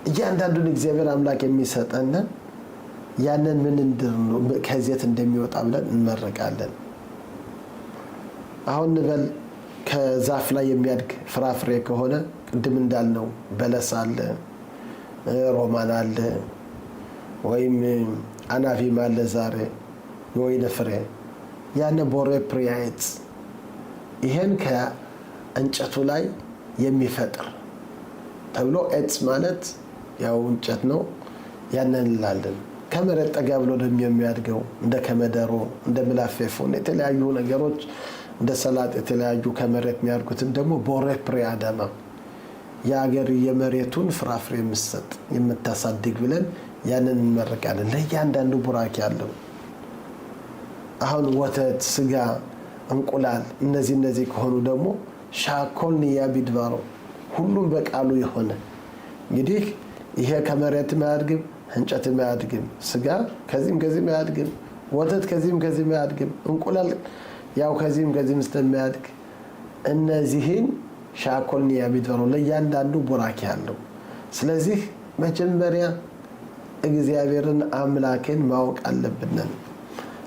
S1: እያንዳንዱን እግዚአብሔር አምላክ የሚሰጠን ያንን ምን እንደሆነ ከዚያት እንደሚወጣ ብለን እንመረቃለን። አሁን ንበል ከዛፍ ላይ የሚያድግ ፍራፍሬ ከሆነ ቅድም እንዳልነው በለስ አለ፣ ሮማን አለ፣ ወይም አናፊም አለ፣ ዛሬ የወይን ፍሬ ያነ ቦሬ ፕሪያይት ይሄን ከእንጨቱ ላይ የሚፈጥር ተብሎ ኤጽ ማለት ያው እንጨት ነው። ያንን እንላለን። ከመሬት ጠጋ ብሎ የሚያድገው እንደ ከመደሮ እንደ ምላፌፎን የተለያዩ ነገሮች እንደ ሰላጥ የተለያዩ ከመሬት የሚያድጉትን ደግሞ ቦሬ ፕሬ አዳማ የሀገር የመሬቱን ፍራፍሬ የምትሰጥ የምታሳድግ ብለን ያንን እንመርቃለን። ለእያንዳንዱ ቡራኬ አለው። አሁን ወተት፣ ስጋ፣ እንቁላል እነዚህ ከሆኑ ደግሞ ሻኮል ንያ ቢድባሮ ሁሉም በቃሉ የሆነ እንግዲህ ይሄ ከመሬትም አያድግም፣ እንጨትም አያድግም፣ ስጋ ከዚህም አያድግም፣ ወተት ከዚህም አያድግም፣ እንቁላል ያው ከዚህም ስለማያድግ እነዚህን ሻኮል ንያ ቢድባሮ ለእያንዳንዱ ቡራኬ አለው። ስለዚህ መጀመሪያ እግዚአብሔርን አምላክን ማወቅ አለብን።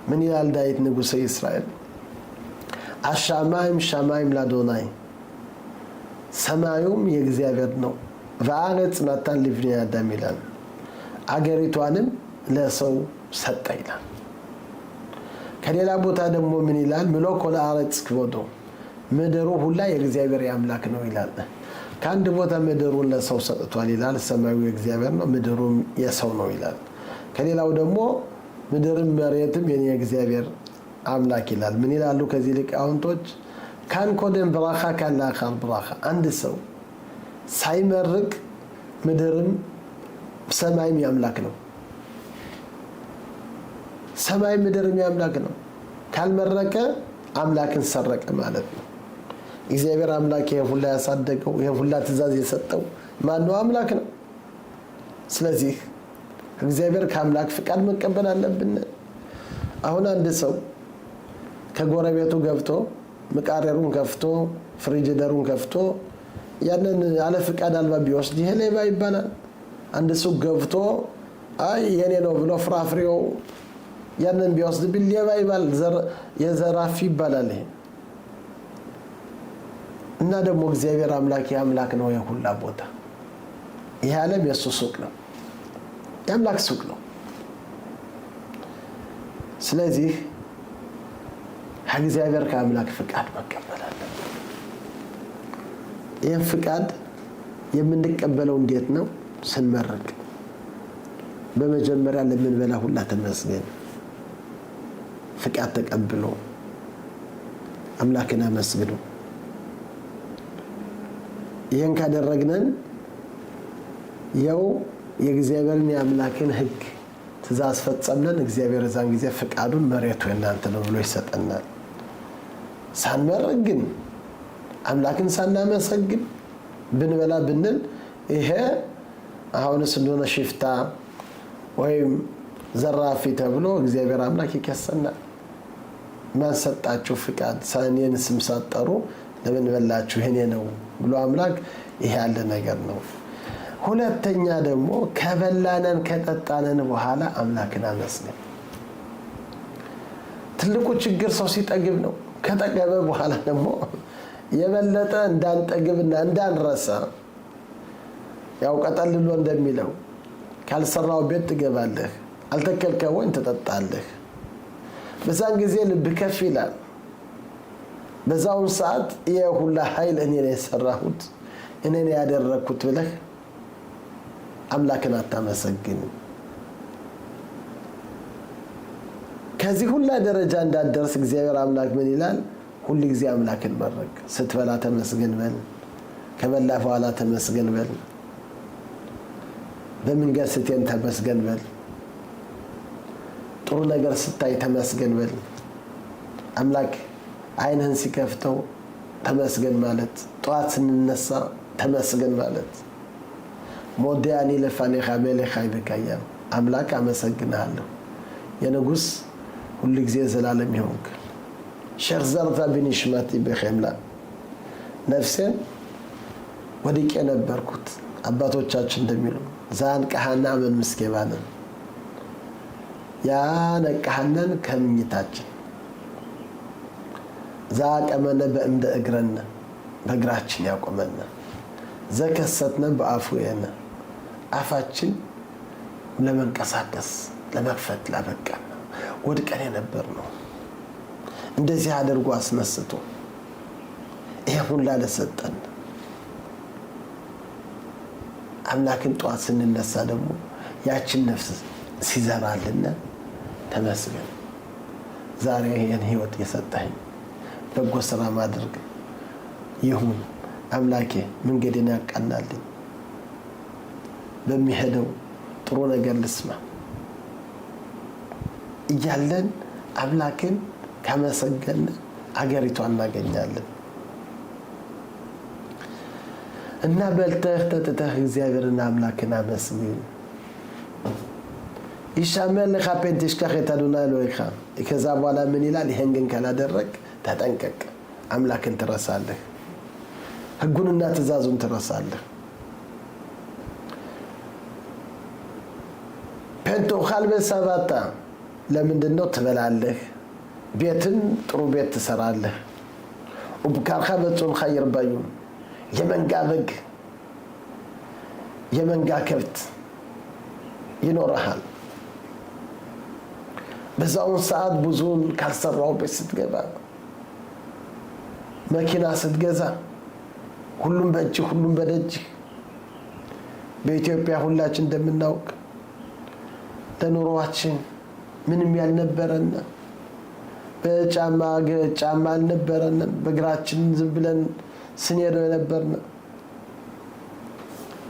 S1: ምን ይላል ዳዊት ንጉሠ እስራኤል? አሻማይም ሻማይም ላዶናይ ሰማዩም የእግዚአብሔር ነው ወአረጽ ናታን ለብኒ አዳም ይላል። አገሪቷንም ለሰው ሰጠ ይላል። ከሌላ ቦታ ደግሞ ምን ይላል? ምሎኮ ለአረጽ ክቦዶ ምድሩ ሁላ የእግዚአብሔር አምላክ ነው ይላል። ከአንድ ቦታ ምድሩን ለሰው ሰጥቷል ይላል። ሰማዩ የእግዚአብሔር ነው፣ ምድሩም የሰው ነው ይላል። ከሌላው ደግሞ ምድርም መሬትም የኔ እግዚአብሔር አምላክ ይላል። ምን ይላሉ ከዚህ ሊቃውንቶች? ካን ኮደም ብራኻ ካን ለአኻር ብራኻ። አንድ ሰው ሳይመርቅ ምድርም ሰማይም ያምላክ ነው፣ ሰማይ ምድርም ያምላክ ነው። ካልመረቀ አምላክን ሰረቀ ማለት ነው። እግዚአብሔር አምላክ ይሄ ሁላ ያሳደገው ይሄ ሁላ ትእዛዝ የሰጠው ማነው? አምላክ ነው። ስለዚህ እግዚአብሔር ከአምላክ ፍቃድ መቀበል አለብን። አሁን አንድ ሰው ከጎረቤቱ ገብቶ ምቃሬሩን ከፍቶ ፍሪጅደሩን ከፍቶ ያንን አለ ፍቃድ አልባ ቢወስድ ይሄ ሌባ ይባላል። አንድ ሰው ገብቶ አይ የኔ ነው ብሎ ፍራፍሬው ያንን ቢወስድ ሌባ ይባል፣ የዘራፊ ይባላል። ይሄ እና ደግሞ እግዚአብሔር አምላክ ነው የሁላ ቦታ። ይሄ ዓለም የሱ ሱቅ ነው፣ የአምላክ ሱቅ ነው። ስለዚህ እግዚአብሔር ከአምላክ ፍቃድ መቀበል አለበት። ይህን ፍቃድ የምንቀበለው እንዴት ነው? ስንመርቅ በመጀመሪያ ለምንበላ ሁላ ተመስገን፣ ፍቃድ ተቀብሎ አምላክን አመስግኑ። ይህን ካደረግነን ያው የእግዚአብሔርን የአምላክን ሕግ ትእዛዝ ፈጸምነን። እግዚአብሔር እዛን ጊዜ ፍቃዱን መሬቱ የእናንተ ነው ብሎ ይሰጠናል። ሳንመርቅ ግን አምላክን ሳናመሰግን ብንበላ ብንል ይሄ አሁንስ እንደሆነ ሽፍታ ወይም ዘራፊ ተብሎ እግዚአብሔር አምላክ ይከሰናል። ማን ሰጣችሁ ፍቃድ? እኔን ስም ሳትጠሩ ለምን በላችሁ? ይሄ ነው ብሎ አምላክ ይሄ ያለ ነገር ነው። ሁለተኛ ደግሞ ከበላነን ከጠጣነን በኋላ አምላክን አመስግን። ትልቁ ችግር ሰው ሲጠግብ ነው። ከጠገበ በኋላ ደግሞ የበለጠ እንዳንጠግብና እንዳንረሳ ያው ቀጠል ብሎ እንደሚለው ካልሰራው ቤት ትገባለህ፣ አልተከልከው ወይን ትጠጣለህ። በዛን ጊዜ ልብ ከፍ ይላል። በዛውን ሰዓት የሁላ ኃይል እኔ ነው የሰራሁት እኔ ነው ያደረኩት ብለህ አምላክን አታመሰግን። ከዚህ ሁላ ደረጃ እንዳደርስ እግዚአብሔር አምላክ ምን ይላል? ሁሉ ጊዜ አምላክን መረቅ። ስትበላ ተመስገን በል፣ ከበላ በኋላ ተመስገን በል፣ በመንገድ ስትሄድ ተመስገን በል፣ ጥሩ ነገር ስታይ ተመስገን በል። አምላክ አይንህን ሲከፍተው ተመስገን ማለት፣ ጠዋት ስንነሳ ተመስገን ማለት። ሞዲያኒ ለፋኔኻ መሌኻ ይበቃያ። አምላክ አመሰግናለሁ የንጉስ ሁሉ ጊዜ ዘላለም ይሆንክ። ሼክ ዘርታ ቢንሽማቲ በኸምላ ነፍሴን ወድቄ ነበርኩት። አባቶቻችን እንደሚሉ ዛንቀሃና ምን ምስኬባነን ያነቀሃነን ከምኝታችን ዛቀመነ በእንደ እግረነ በእግራችን ያቆመነ ዘከሰትነ በአፉ የነ አፋችን ለመንቀሳቀስ ለመክፈት ላበቃን ወድቀን የነበር ነው። እንደዚህ አድርጎ አስነስቶ ይሄ ሁላ ለሰጠን አምላክን ጧት ስንነሳ ደግሞ ያችን ነፍስ ሲዘራልን ተመስገን። ዛሬ ይሄን ህይወት የሰጠኝ በጎ ስራ ማድረግ ይሁን። አምላኬ መንገዴን ያቃናልኝ፣ በሚሄደው ጥሩ ነገር ልስማ እያለን አምላክን ካመሰገን አገሪቷን እናገኛለን። እና በልተህ ጠጥተህ እግዚአብሔርን አምላክን አመስግን። ይሻመር ለካ ፔንቲሽካህ የታዱና ሎይካ። ከዛ በኋላ ምን ይላል? ይሄን ግን ካላደረግ ተጠንቀቅ፣ አምላክን ትረሳለህ፣ ህጉንና ትእዛዙን ትረሳለህ። ፔንቶኻል በሰባታ ለምንድን ነው? ትበላለህ፣ ቤትን ጥሩ ቤት ትሰራለህ። ወብካርኻ በጾምኻ ይርባዩ፣ የመንጋ በግ የመንጋ ከብት ይኖርሃል። በዛውን ሰዓት ብዙውን ካልሰራው ቤት ስትገባ፣ መኪና ስትገዛ፣ ሁሉም በእጅ ሁሉም በደጅ። በኢትዮጵያ ሁላችን እንደምናውቅ ለኑሮአችን ምንም ያልነበረን፣ በጫማ አልነበረን፣ በእግራችን ዝም ብለን ስንሄደው የነበርን፣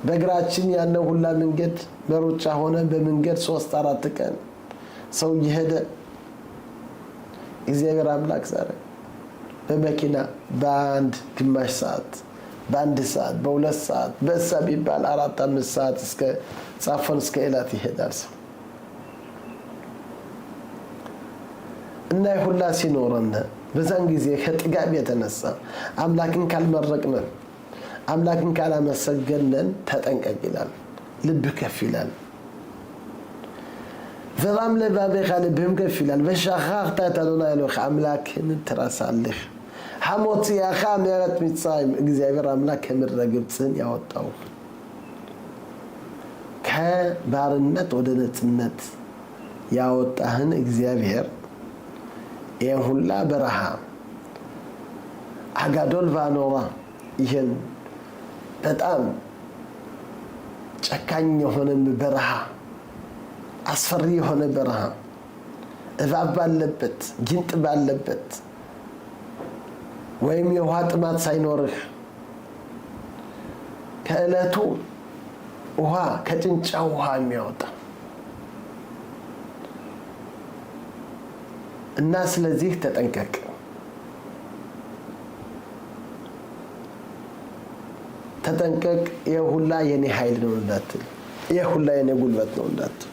S1: በእግራችን ያለው ሁላ መንገድ በሩጫ ሆነ። በመንገድ 3-4 ቀን ሰው እየሄደ እግዚአብሔር አምላክ ዛሬ በመኪና በአንድ ግማሽ ሰዓት፣ በአንድ ሰዓት፣ በ2 ሰዓት፣ በእሳ ቢባል 4-5 ሰዓት እስከ ጻፎን እስከ ኤላት ይሄዳል ሰው። እና ሁላ ሲኖረን በዛን ጊዜ ከጥጋብ የተነሳ አምላክን ካልመረቅነን፣ አምላክን ካላመሰገነን ተጠንቀቅ ይላል። ልብ ከፍ ይላል። ዘራም ለባቤኻ ልብህም ከፍ ይላል። በሻኻኽታ ታዶና ያለኸ አምላክን ትረሳለህ። ሐሞትያኻ ምሕረት ሚጽራይም እግዚአብሔር አምላክ ከምድረ ግብፅን ያወጣው ከባርነት ወደ ነፃነት ያወጣህን እግዚአብሔር ይህን ሁላ በረሃ አጋዶል ቫኖራ ይህን በጣም ጨካኝ የሆነ በረሃ፣ አስፈሪ የሆነ በረሃ፣ እባብ ባለበት፣ ጊንጥ ባለበት፣ ወይም የውሃ ጥማት ሳይኖርህ ከዕለቱ ውሃ ከጭንጫ ውሃ የሚያወጣ እና ስለዚህ ተጠንቀቅ። ተጠንቀቅ። ይህ ሁላ የኔ ኃይል ነው እንዳትል፣ ይህ ሁላ የኔ ጉልበት ነው እንዳትል፣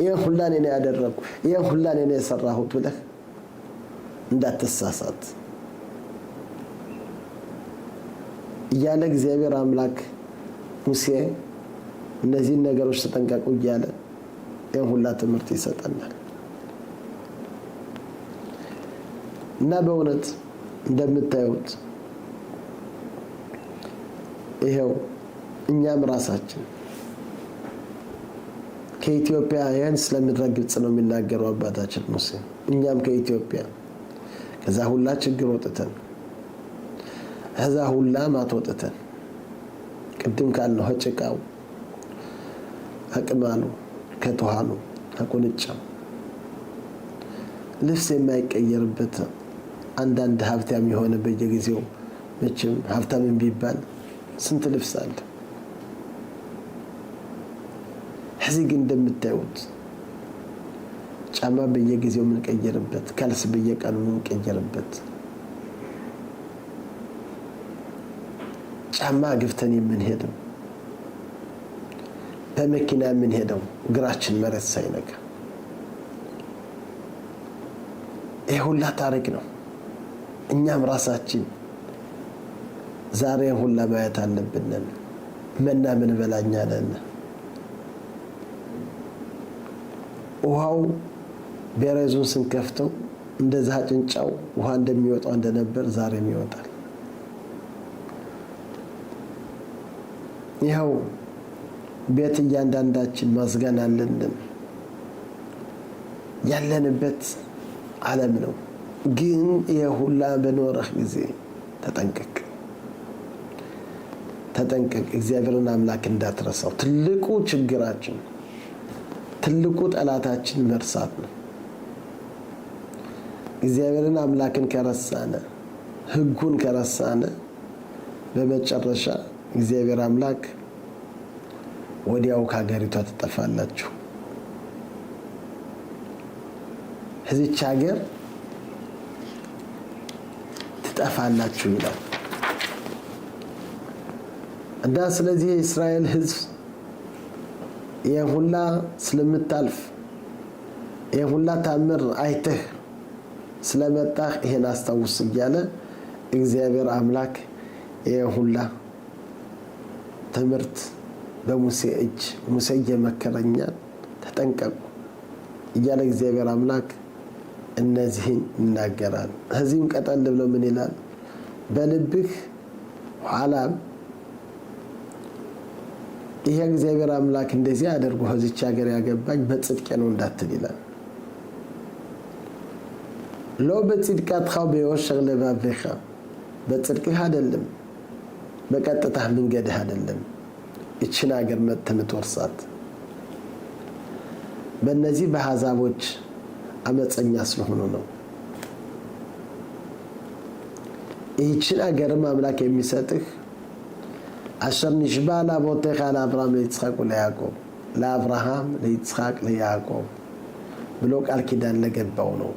S1: ይህ ሁላ እኔ ያደረኩ፣ ይህ ሁላ እኔ የሰራሁት ብለህ እንዳትሳሳት እያለ እግዚአብሔር አምላክ ሙሴ እነዚህን ነገሮች ተጠንቀቁ እያለ ይህን ሁላ ትምህርት ይሰጠናል። እና በእውነት እንደምታዩት ይሄው እኛም ራሳችን ከኢትዮጵያ ያን ስለምድረ ግብፅ ነው የሚናገረው አባታችን ሙሴ። እኛም ከኢትዮጵያ ከዛ ሁላ ችግር ወጥተን ከዛ ሁላ ማት ወጥተን ቅድም ካልነው ጭቃው፣ ከቅማሉ፣ ከትኋኑ፣ ከቁንጫው ልብስ የማይቀየርበት አንዳንድ ሀብታም የሆነ በየጊዜው መቼም ሀብታም ቢባል ስንት ልብስ አለ። እዚህ ግን እንደምታዩት ጫማ በየጊዜው የምንቀየርበት፣ ካልስ በየቀኑ የምንቀየርበት፣ ጫማ ግፍተን የምንሄደው፣ በመኪና የምንሄደው እግራችን መሬት ሳይነካ፣ ይህ ሁላ ታሪክ ነው። እኛም ራሳችን ዛሬ ሁላ ማየት አለብን። መና ምን በላኛ ነን። ውሃው ቤሬዙን ስንከፍተው እንደዛ ጭንጫው ውሃ እንደሚወጣው እንደነበር ዛሬም ይወጣል። ይኸው ቤት እያንዳንዳችን ማስጋን አለልን። ያለንበት ዓለም ነው። ግን የሁላ በኖረህ ጊዜ ተጠንቀቅ፣ ተጠንቀቅ። እግዚአብሔርን አምላክ እንዳትረሳው። ትልቁ ችግራችን፣ ትልቁ ጠላታችን መርሳት ነው። እግዚአብሔርን አምላክን ከረሳነ ህጉን ከረሳነ በመጨረሻ እግዚአብሔር አምላክ ወዲያው ከሀገሪቷ ትጠፋላችሁ። እዚች ሀገር ትጠፋላችሁ ይላል እና ስለዚህ የእስራኤል ህዝብ የሁላ ስለምታልፍ የሁላ ታምር አይተህ ስለመጣህ ይሄን አስታውስ እያለ እግዚአብሔር አምላክ የሁላ ትምህርት በሙሴ እጅ ሙሴ የመከረኛል ተጠንቀቁ እያለ እግዚአብሔር አምላክ እነዚህን ይናገራል። ከዚህም ቀጠል ብሎ ምን ይላል? በልብህ ኋላም ይሄ እግዚአብሔር አምላክ እንደዚህ አድርጎ ከዚች ሀገር ያገባኝ በጽድቅ ነው እንዳትል ይላል። ሎ በጽድቅህ በዮሸር ለባብህ በጽድቅህ አይደለም በቀጥታ መንገድህ አይደለም እቺን ሀገር መተምትወርሳት በእነዚህ በአሕዛቦች አመፀኛ ስለሆኑ ነው። ይህችን ሀገርም አምላክ የሚሰጥህ አሸር ንሽባ ለአቦቴኻ ለአብርሃም ለይስሐቅ ለያዕቆብ ለአብርሃም ለይስሐቅ ለያዕቆብ ብሎ ቃል ኪዳን ለገባው ነው።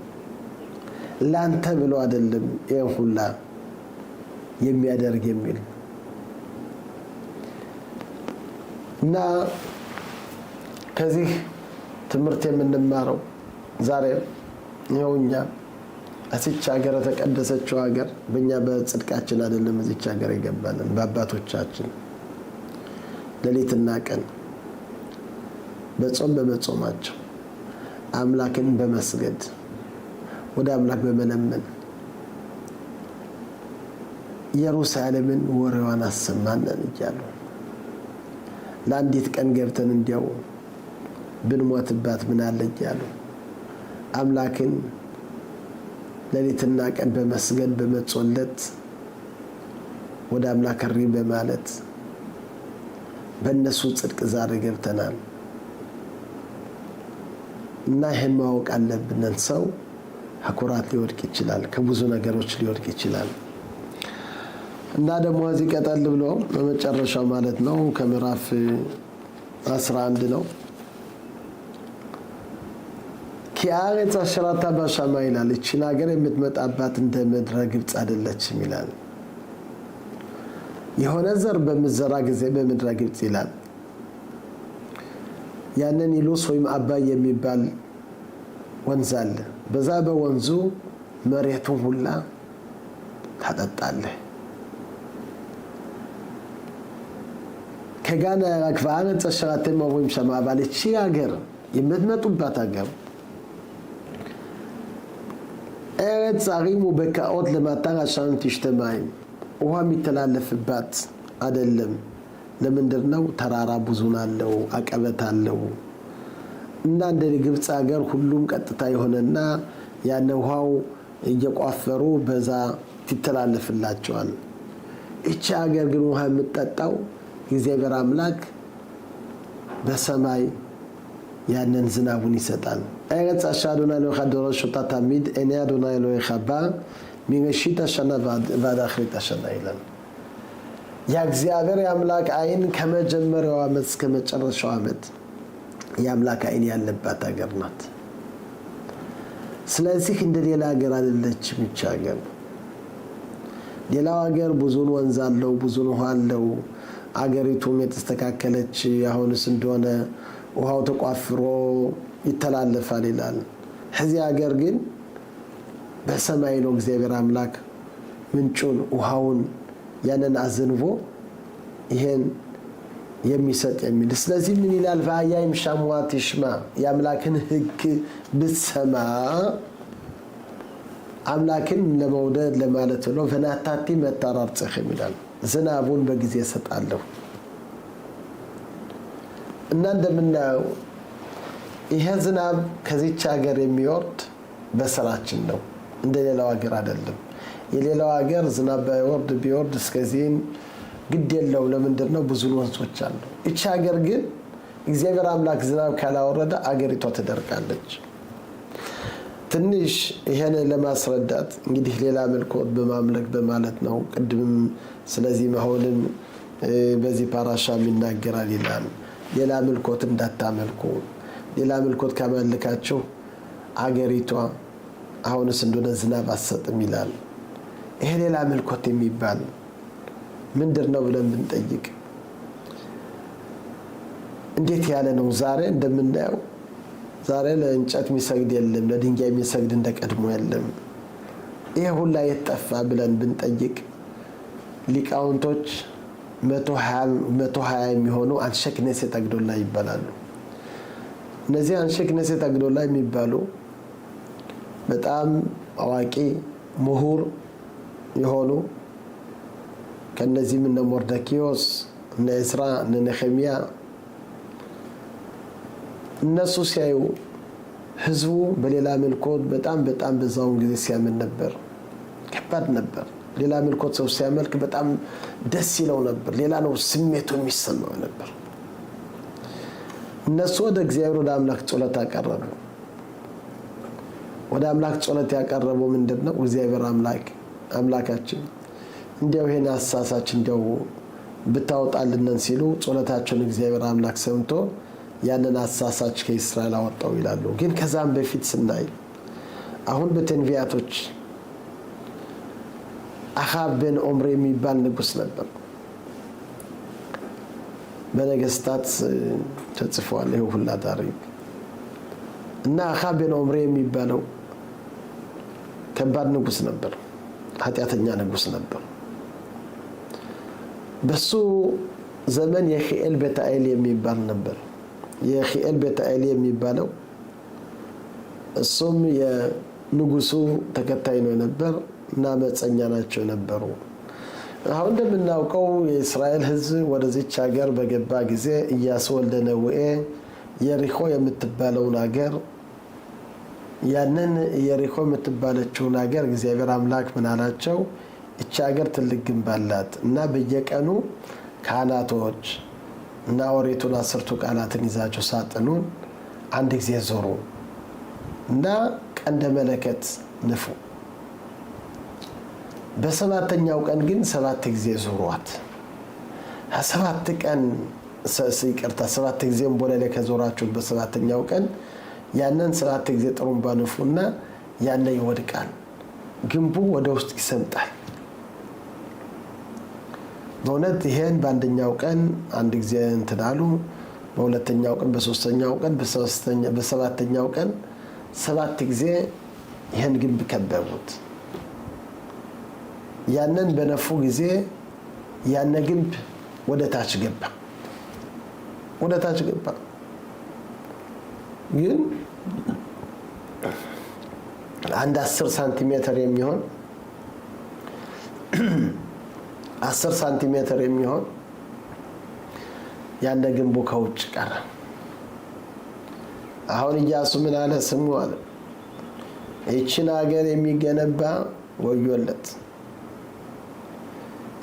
S1: ላንተ ብሎ አይደለም ይሄን ሁላ የሚያደርግ የሚል እና ከዚህ ትምህርት የምንማረው ዛሬ ይኸውኛ እዚች ሀገር ተቀደሰችው ሀገር በእኛ በጽድቃችን አይደለም እዚች ሀገር የገባልን በአባቶቻችን ሌሊትና ቀን በጾም በመጾማቸው አምላክን በመስገድ ወደ አምላክ በመለመን ኢየሩሳሌምን ወሬዋን አሰማነን እያሉ ለአንዲት ቀን ገብተን እንዲያው ብንሞትባት ምን አለ እያሉ አምላክን ሌሊትና ቀን በመስገድ በመጾለት ወደ አምላክ ሪ በማለት በእነሱ ጽድቅ ዛሬ ገብተናል እና ይሄን ማወቅ አለብን። ሰው ከኩራት ሊወድቅ ይችላል፣ ከብዙ ነገሮች ሊወድቅ ይችላል እና ደግሞ እዚህ ቀጠል ብሎ በመጨረሻው ማለት ነው ከምዕራፍ 11 ነው ኪአሬት አሸራታ በሻማ ይላል። እቺን ሀገር የምትመጣባት እንደ ምድረ ግብጽ አይደለችም ይላል። የሆነ ዘር በምዘራ ጊዜ በምድረ ግብጽ ይላል። ያንን ኢሉስ ወይም አባይ የሚባል ወንዝ አለ። በዛ በወንዙ መሬቱን ሁላ ታጠጣለህ። ከጋና ያክፋአን ተሸራተም ወይም ሸማ ባለች ሀገር የምትመጡባት ሀገር ኤሬት ዛሪሙ በካኦት ለማታር አሻን ትሽተማይ ውሃ የሚተላለፍባት አይደለም። ለምንድነው? ተራራ ብዙ ናለው፣ አቀበት አለው እና እንደ ግብጽ ሀገር ሁሉም ቀጥታ የሆነና ያን ውሃው እየቋፈሩ በዛ ይተላለፍላቸዋል። እቺ ሀገር ግን ውሃ የምትጠጣው እግዚአብሔር አምላክ በሰማይ ያንን ዝናቡን ይሰጣል። ኤሬት አሻዶና ለኻ ዶሮሽ ተታሚድ እኔ አዶና ለኻ ሚንሽታ ሸና ባዳኽሪታ ሸና ይላል። ያ እግዚአብሔር የአምላክ አይን ከመጀመሪያው ዓመት እስከ መጨረሻው ዓመት የአምላክ አይን ያለባት ሀገር ናት። ስለዚህ እንደ ሌላ ሀገር አይደለችም ይህች ሀገር። ሌላው ሀገር ብዙን ወንዝ አለው፣ ብዙን ውሃ አለው። አገሪቱም የተስተካከለች አሁንስ እንደሆነ ውሃው ተቋፍሮ ይተላለፋል ይላል። እዚህ ሀገር ግን በሰማይ ነው እግዚአብሔር አምላክ ምንጩን ውሃውን ያንን አዘንቦ ይሄን የሚሰጥ የሚል። ስለዚህ ምን ይላል? ባያይም ሻሙዋት ይሽማ የአምላክን ሕግ ብትሰማ አምላክን ለመውደድ ለማለት ነው። ፈናታቲ መታራር ጽሕም ይላል። ዝናቡን በጊዜ ሰጣለሁ እና እንደምናየው ይሄ ዝናብ ከዚች ሀገር የሚወርድ በስራችን ነው፣ እንደሌላው ሀገር አይደለም። የሌላው ሀገር ዝናብ ባይወርድ ቢወርድ እስከዚህን ግድ የለው። ለምንድነው? ብዙ ወንዞች አሉ። እቺ ሀገር ግን እግዚአብሔር አምላክ ዝናብ ካላወረደ አገሪቷ ትደርቃለች። ትንሽ ይሄን ለማስረዳት እንግዲህ ሌላ መልኮት በማምለክ በማለት ነው። ቅድምም ስለዚህ መሆንን በዚህ ፓራሻም ይናገራል ይላል። ሌላ መልኮት እንዳታመልኩ፣ ሌላ መልኮት ካመልካችሁ አገሪቷ አሁንስ እንደሆነ ዝናብ አትሰጥም ይላል። ይሄ ሌላ መልኮት የሚባል ምንድን ነው ብለን ብንጠይቅ እንዴት ያለ ነው? ዛሬ እንደምናየው ዛሬ ለእንጨት የሚሰግድ የለም፣ ለድንጋይ የሚሰግድ እንደቀድሞ የለም። ይሄ ሁላ የጠፋ ብለን ብንጠይቅ ሊቃውንቶች 120 የሚሆኑ አንሸክ ኔሴት አግዶላ ይባላሉ። እነዚህ አንሸክ ኔሴት አግዶላ የሚባሉ በጣም አዋቂ ምሁር የሆኑ ከነዚህም እነ ሞርደኪዮስ፣ እነ ኤዝራ፣ እነ ነህምያ እነሱ ሲያዩ ህዝቡ በሌላ መልኮት በጣም በዛውን ጊዜ ሲያምን ነበር። ከባድ ነበር። ሌላ መልኮት ሰው ሲያመልክ በጣም ደስ ይለው ነበር። ሌላ ነው ስሜቱ የሚሰማው ነበር። እነሱ ወደ እግዚአብሔር ወደ አምላክ ጸሎት አቀረቡ። ወደ አምላክ ጸሎት ያቀረበው ምንድነው? እግዚአብሔር አምላካችን እንዲያው ይሄን አሳሳችን እንዲያው ብታወጣልን ሲሉ ጸሎታቸውን እግዚአብሔር አምላክ ሰምቶ ያንን አሳሳች ከእስራኤል አወጣው ይላሉ። ግን ከዛም በፊት ስናይ አሁን በተንቢያቶች አኻብ ቤን ኦምሪ የሚባል ንጉስ ነበር። በነገስታት ተጽፏል ይሄ ሁላ ታሪክ እና አኻብ ቤን ኦምሪ የሚባለው ከባድ ንጉስ ነበር። ኃጢአተኛ ንጉስ ነበር። በሱ ዘመን የኺኤል ቤታኤል የሚባል ነበር። የኺኤል ቤታኤል የሚባለው እሱም የንጉሱ ተከታይ ነው ነበር እና መጸኛ ናቸው ነበሩ። አሁን እንደምናውቀው የእስራኤል ህዝብ ወደዚች ሀገር በገባ ጊዜ ኢያሱ ወልደ ነዌ የሪኮ የምትባለውን ሀገር ያንን የሪኮ የምትባለችውን ሀገር እግዚአብሔር አምላክ ምን አላቸው? እቺ ሀገር ትልቅ ግንብ አላት እና በየቀኑ ካህናቶች እና ኦሪቱን 10ቱ ቃላትን ይዛቸው ሳጥኑን አንድ ጊዜ ዞሩ እና ቀንደ መለከት ንፉ። በሰባተኛው ቀን ግን 7 ጊዜ ዞሯት። 7 ቀን ይቅርታ 7 ጊዜም ቦለለ ከዞራችሁ በሰባተኛው ቀን ያንን 7 ጊዜ ጥሩምባ ንፉና ያነ ይወድቃል፣ ግንቡ ወደ ውስጥ ይሰምጣል። በእውነት ይሄን በአንደኛው ቀን አንድ ጊዜ እንትናሉ፣ በሁለተኛው ቀን፣ በሶስተኛው ቀን፣ በሰባተኛው ቀን 7 ጊዜ ይሄን ግንብ ከበቡት። ያንን በነፉ ጊዜ ያነ ግንብ ወደ ታች ገባ። ግን አንድ 10 ሳንቲሜትር የሚሆን 10 ሳንቲሜትር የሚሆን ያነ ግንቡ ከውጭ ቀረ። አሁን ኢያሱ ምን አለ? ስሙ አለ፣ ይህችን ሀገር የሚገነባ ወዮለት።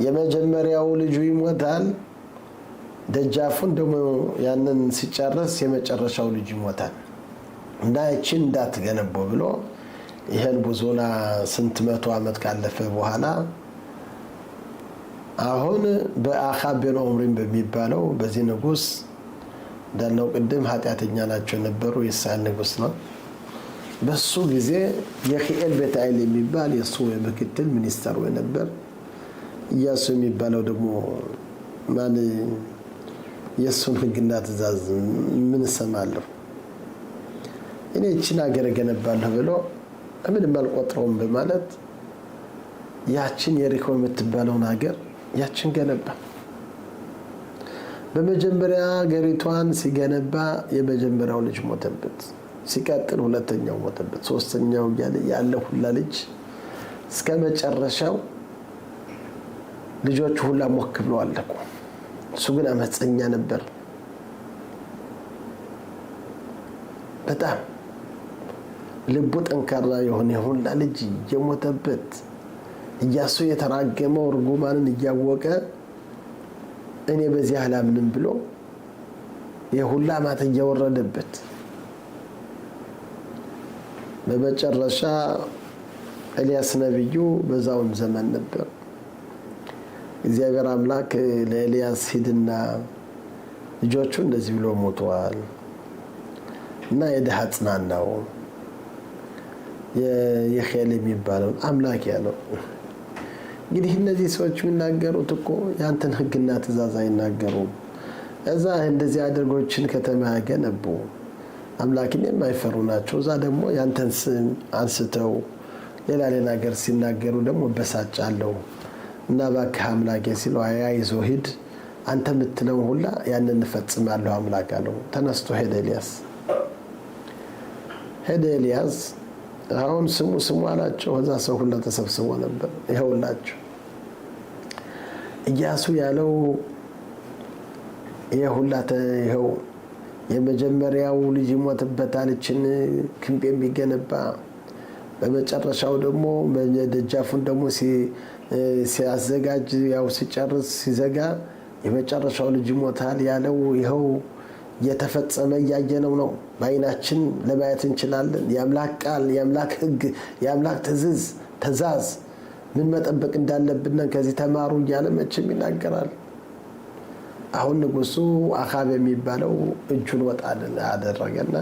S1: የመጀመሪያው ልጁ ይሞታል፣ ደጃፉን ደግሞ ያንን ሲጨርስ የመጨረሻው ልጅ ይሞታል እና ይህችን እንዳትገነቡ ብሎ ይሄን ብዙና ስንት መቶ ዓመት ካለፈ በኋላ አሁን በአኻብ ቤን ኦምሪ በሚባለው በዚህ ንጉስ እንዳልነው ቅድም ኃጢአተኛ ናቸው የነበሩ የእስራኤል ንጉስ ነው። በሱ ጊዜ የኺኤል ቤታኤል የሚባል የሱ ምክትል ሚኒስተር ነበር። ኢያሱ የሚባለው ደግሞ ማን የሱን ህግና ትእዛዝ ምን ሰማለሁ እኔ እቺን ሀገር ገነባለሁ ብሎ ምንም አልቆጥረውም በማለት ያችን የሪኮ የምትባለውን ሀገር ያችን ገነባ። በመጀመሪያ ሀገሪቷን ሲገነባ የመጀመሪያው ልጅ ሞተበት። ሲቀጥል ሁለተኛው ሞተበት፣ ሶስተኛው ያለ ሁላ ልጅ እስከ መጨረሻው ልጆቹ ሁላ ሞክ ብለው አለቁ። እሱ ግን አመፀኛ ነበር። በጣም ልቡ ጠንካራ የሆነ ሁላ ልጅ የሞተበት ኢያሱ የተራገመው ርጉማንን እያወቀ እኔ በዚህ አላምንም ብሎ የሁላ ማት እያወረደበት በመጨረሻ ኤልያስ ነብዩ በዛውን ዘመን ነበር። እግዚአብሔር አምላክ ለኤልያስ ሂድና ልጆቹ እንደዚህ ብሎ ሞተዋል እና የድሃ ጽናናው የኺል የሚባለው አምላክ ያለው። እንግዲህ እነዚህ ሰዎች የሚናገሩት እኮ ያንተን ሕግና ትእዛዝ አይናገሩም። እዛ እንደዚህ አድርጎችን ከተማ ያገነቡ አምላክን የማይፈሩ ናቸው። እዛ ደግሞ ያንተን ስም አንስተው ሌላ ነገር ሲናገሩ ደግሞ በሳጫለሁ እና እባክህ አምላኬ ሲለው አይዞህ ሂድ አንተ የምትለው ሁላ ያንን እንፈጽማለሁ አምላክ አለው። ተነስቶ ሄደ ኤልያስ አሁን ስሙ አላቸው። እዛ ሰው ሁላ ተሰብስቦ ነበር። ይኸውላችሁ ኢያሱ ያለው ይኸው የመጀመሪያው ልጅ ሞተበታል እችን ክንብ የሚገነባ በመጨረሻው ደግሞ በደጃፉን ደግሞ ሲያዘጋጅ ያው ሲጨርስ ሲዘጋ የመጨረሻው ልጅ ሞታል ያለው ይኸው የተፈጸመ ያየነው ነው። በአይናችን ለማየት እንችላለን። የአምላክ ቃል፣ የአምላክ ሕግ፣ የአምላክ ትእዛዝ ምን መጠበቅ እንዳለብን ከዚህ ተማሩ እያለ መቼም ይናገራል። አሁን ንጉሱ አኻብ የሚባለው እጁን ወጣ አደረገና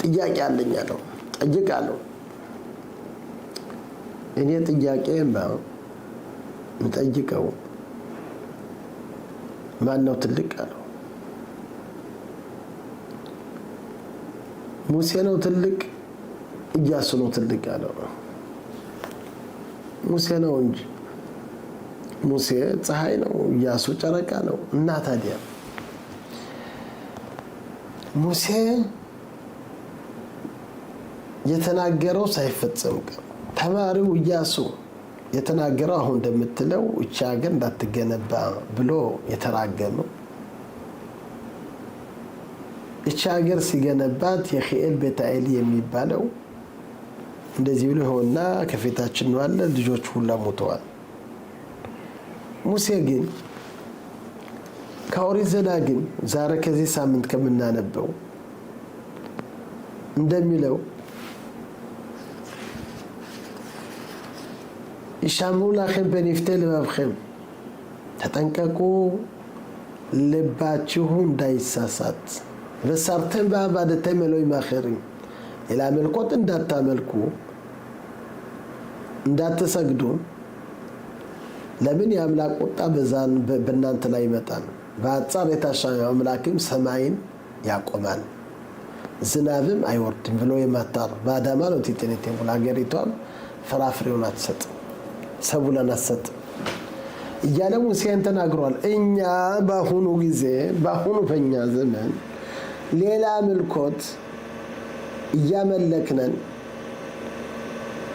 S1: ጥያቄ አለኝ አለው። ጠይቃለሁ። እኔ ጥያቄ የምጠይቀው ማን ነው ትልቅ አለው። ሙሴ ነው ትልቅ? ኢያሱ ነው ትልቅ አለው። ሙሴ ነው እንጂ ሙሴ ፀሐይ ነው፣ ኢያሱ ጨረቃ ነው። እና ታዲያ ሙሴ የተናገረው ሳይፈጸም ተማሪው ኢያሱ የተናገረው አሁን እንደምትለው እቺ ሀገር እንዳትገነባ ብሎ የተራገመው እቺ ሀገር ሲገነባት የኺኤል ቤታኤል የሚባለው እንደዚህ ብሎ ሆና ከፊታችን ነው አለ። ልጆች ሁላ ሞተዋል። ሙሴ ግን ከኦሪት ዘዳግም ዛሬ ከዚህ ሳምንት ከምናነበው እንደሚለው ይሻምሩ ላኸም በኒፍቴ ልባብኸም ተጠንቀቁ ልባችሁ እንዳይሳሳት በሰርተን ባባደተም ኤሎሂም አኸሪም ሌላ አምልኮት እንዳታመልኩ እንዳትሰግዱ። ለምን የአምላክ ቁጣ በእናንተ ላይ ይመጣል። በአጻር የታሻሚ አምላክም ሰማይን ያቆማል ዝናብም አይወርድም ብሎ የማታር በአዳማ ነው ቲቴኔቴም ሀገሪቷም ፍራፍሬውን አትሰጥም ሰቡለን አትሰጥም እያለ ሙሴን ተናግሯል። እኛ በአሁኑ ጊዜ በአሁኑ በእኛ ዘመን ሌላ አምልኮት እያመለክነን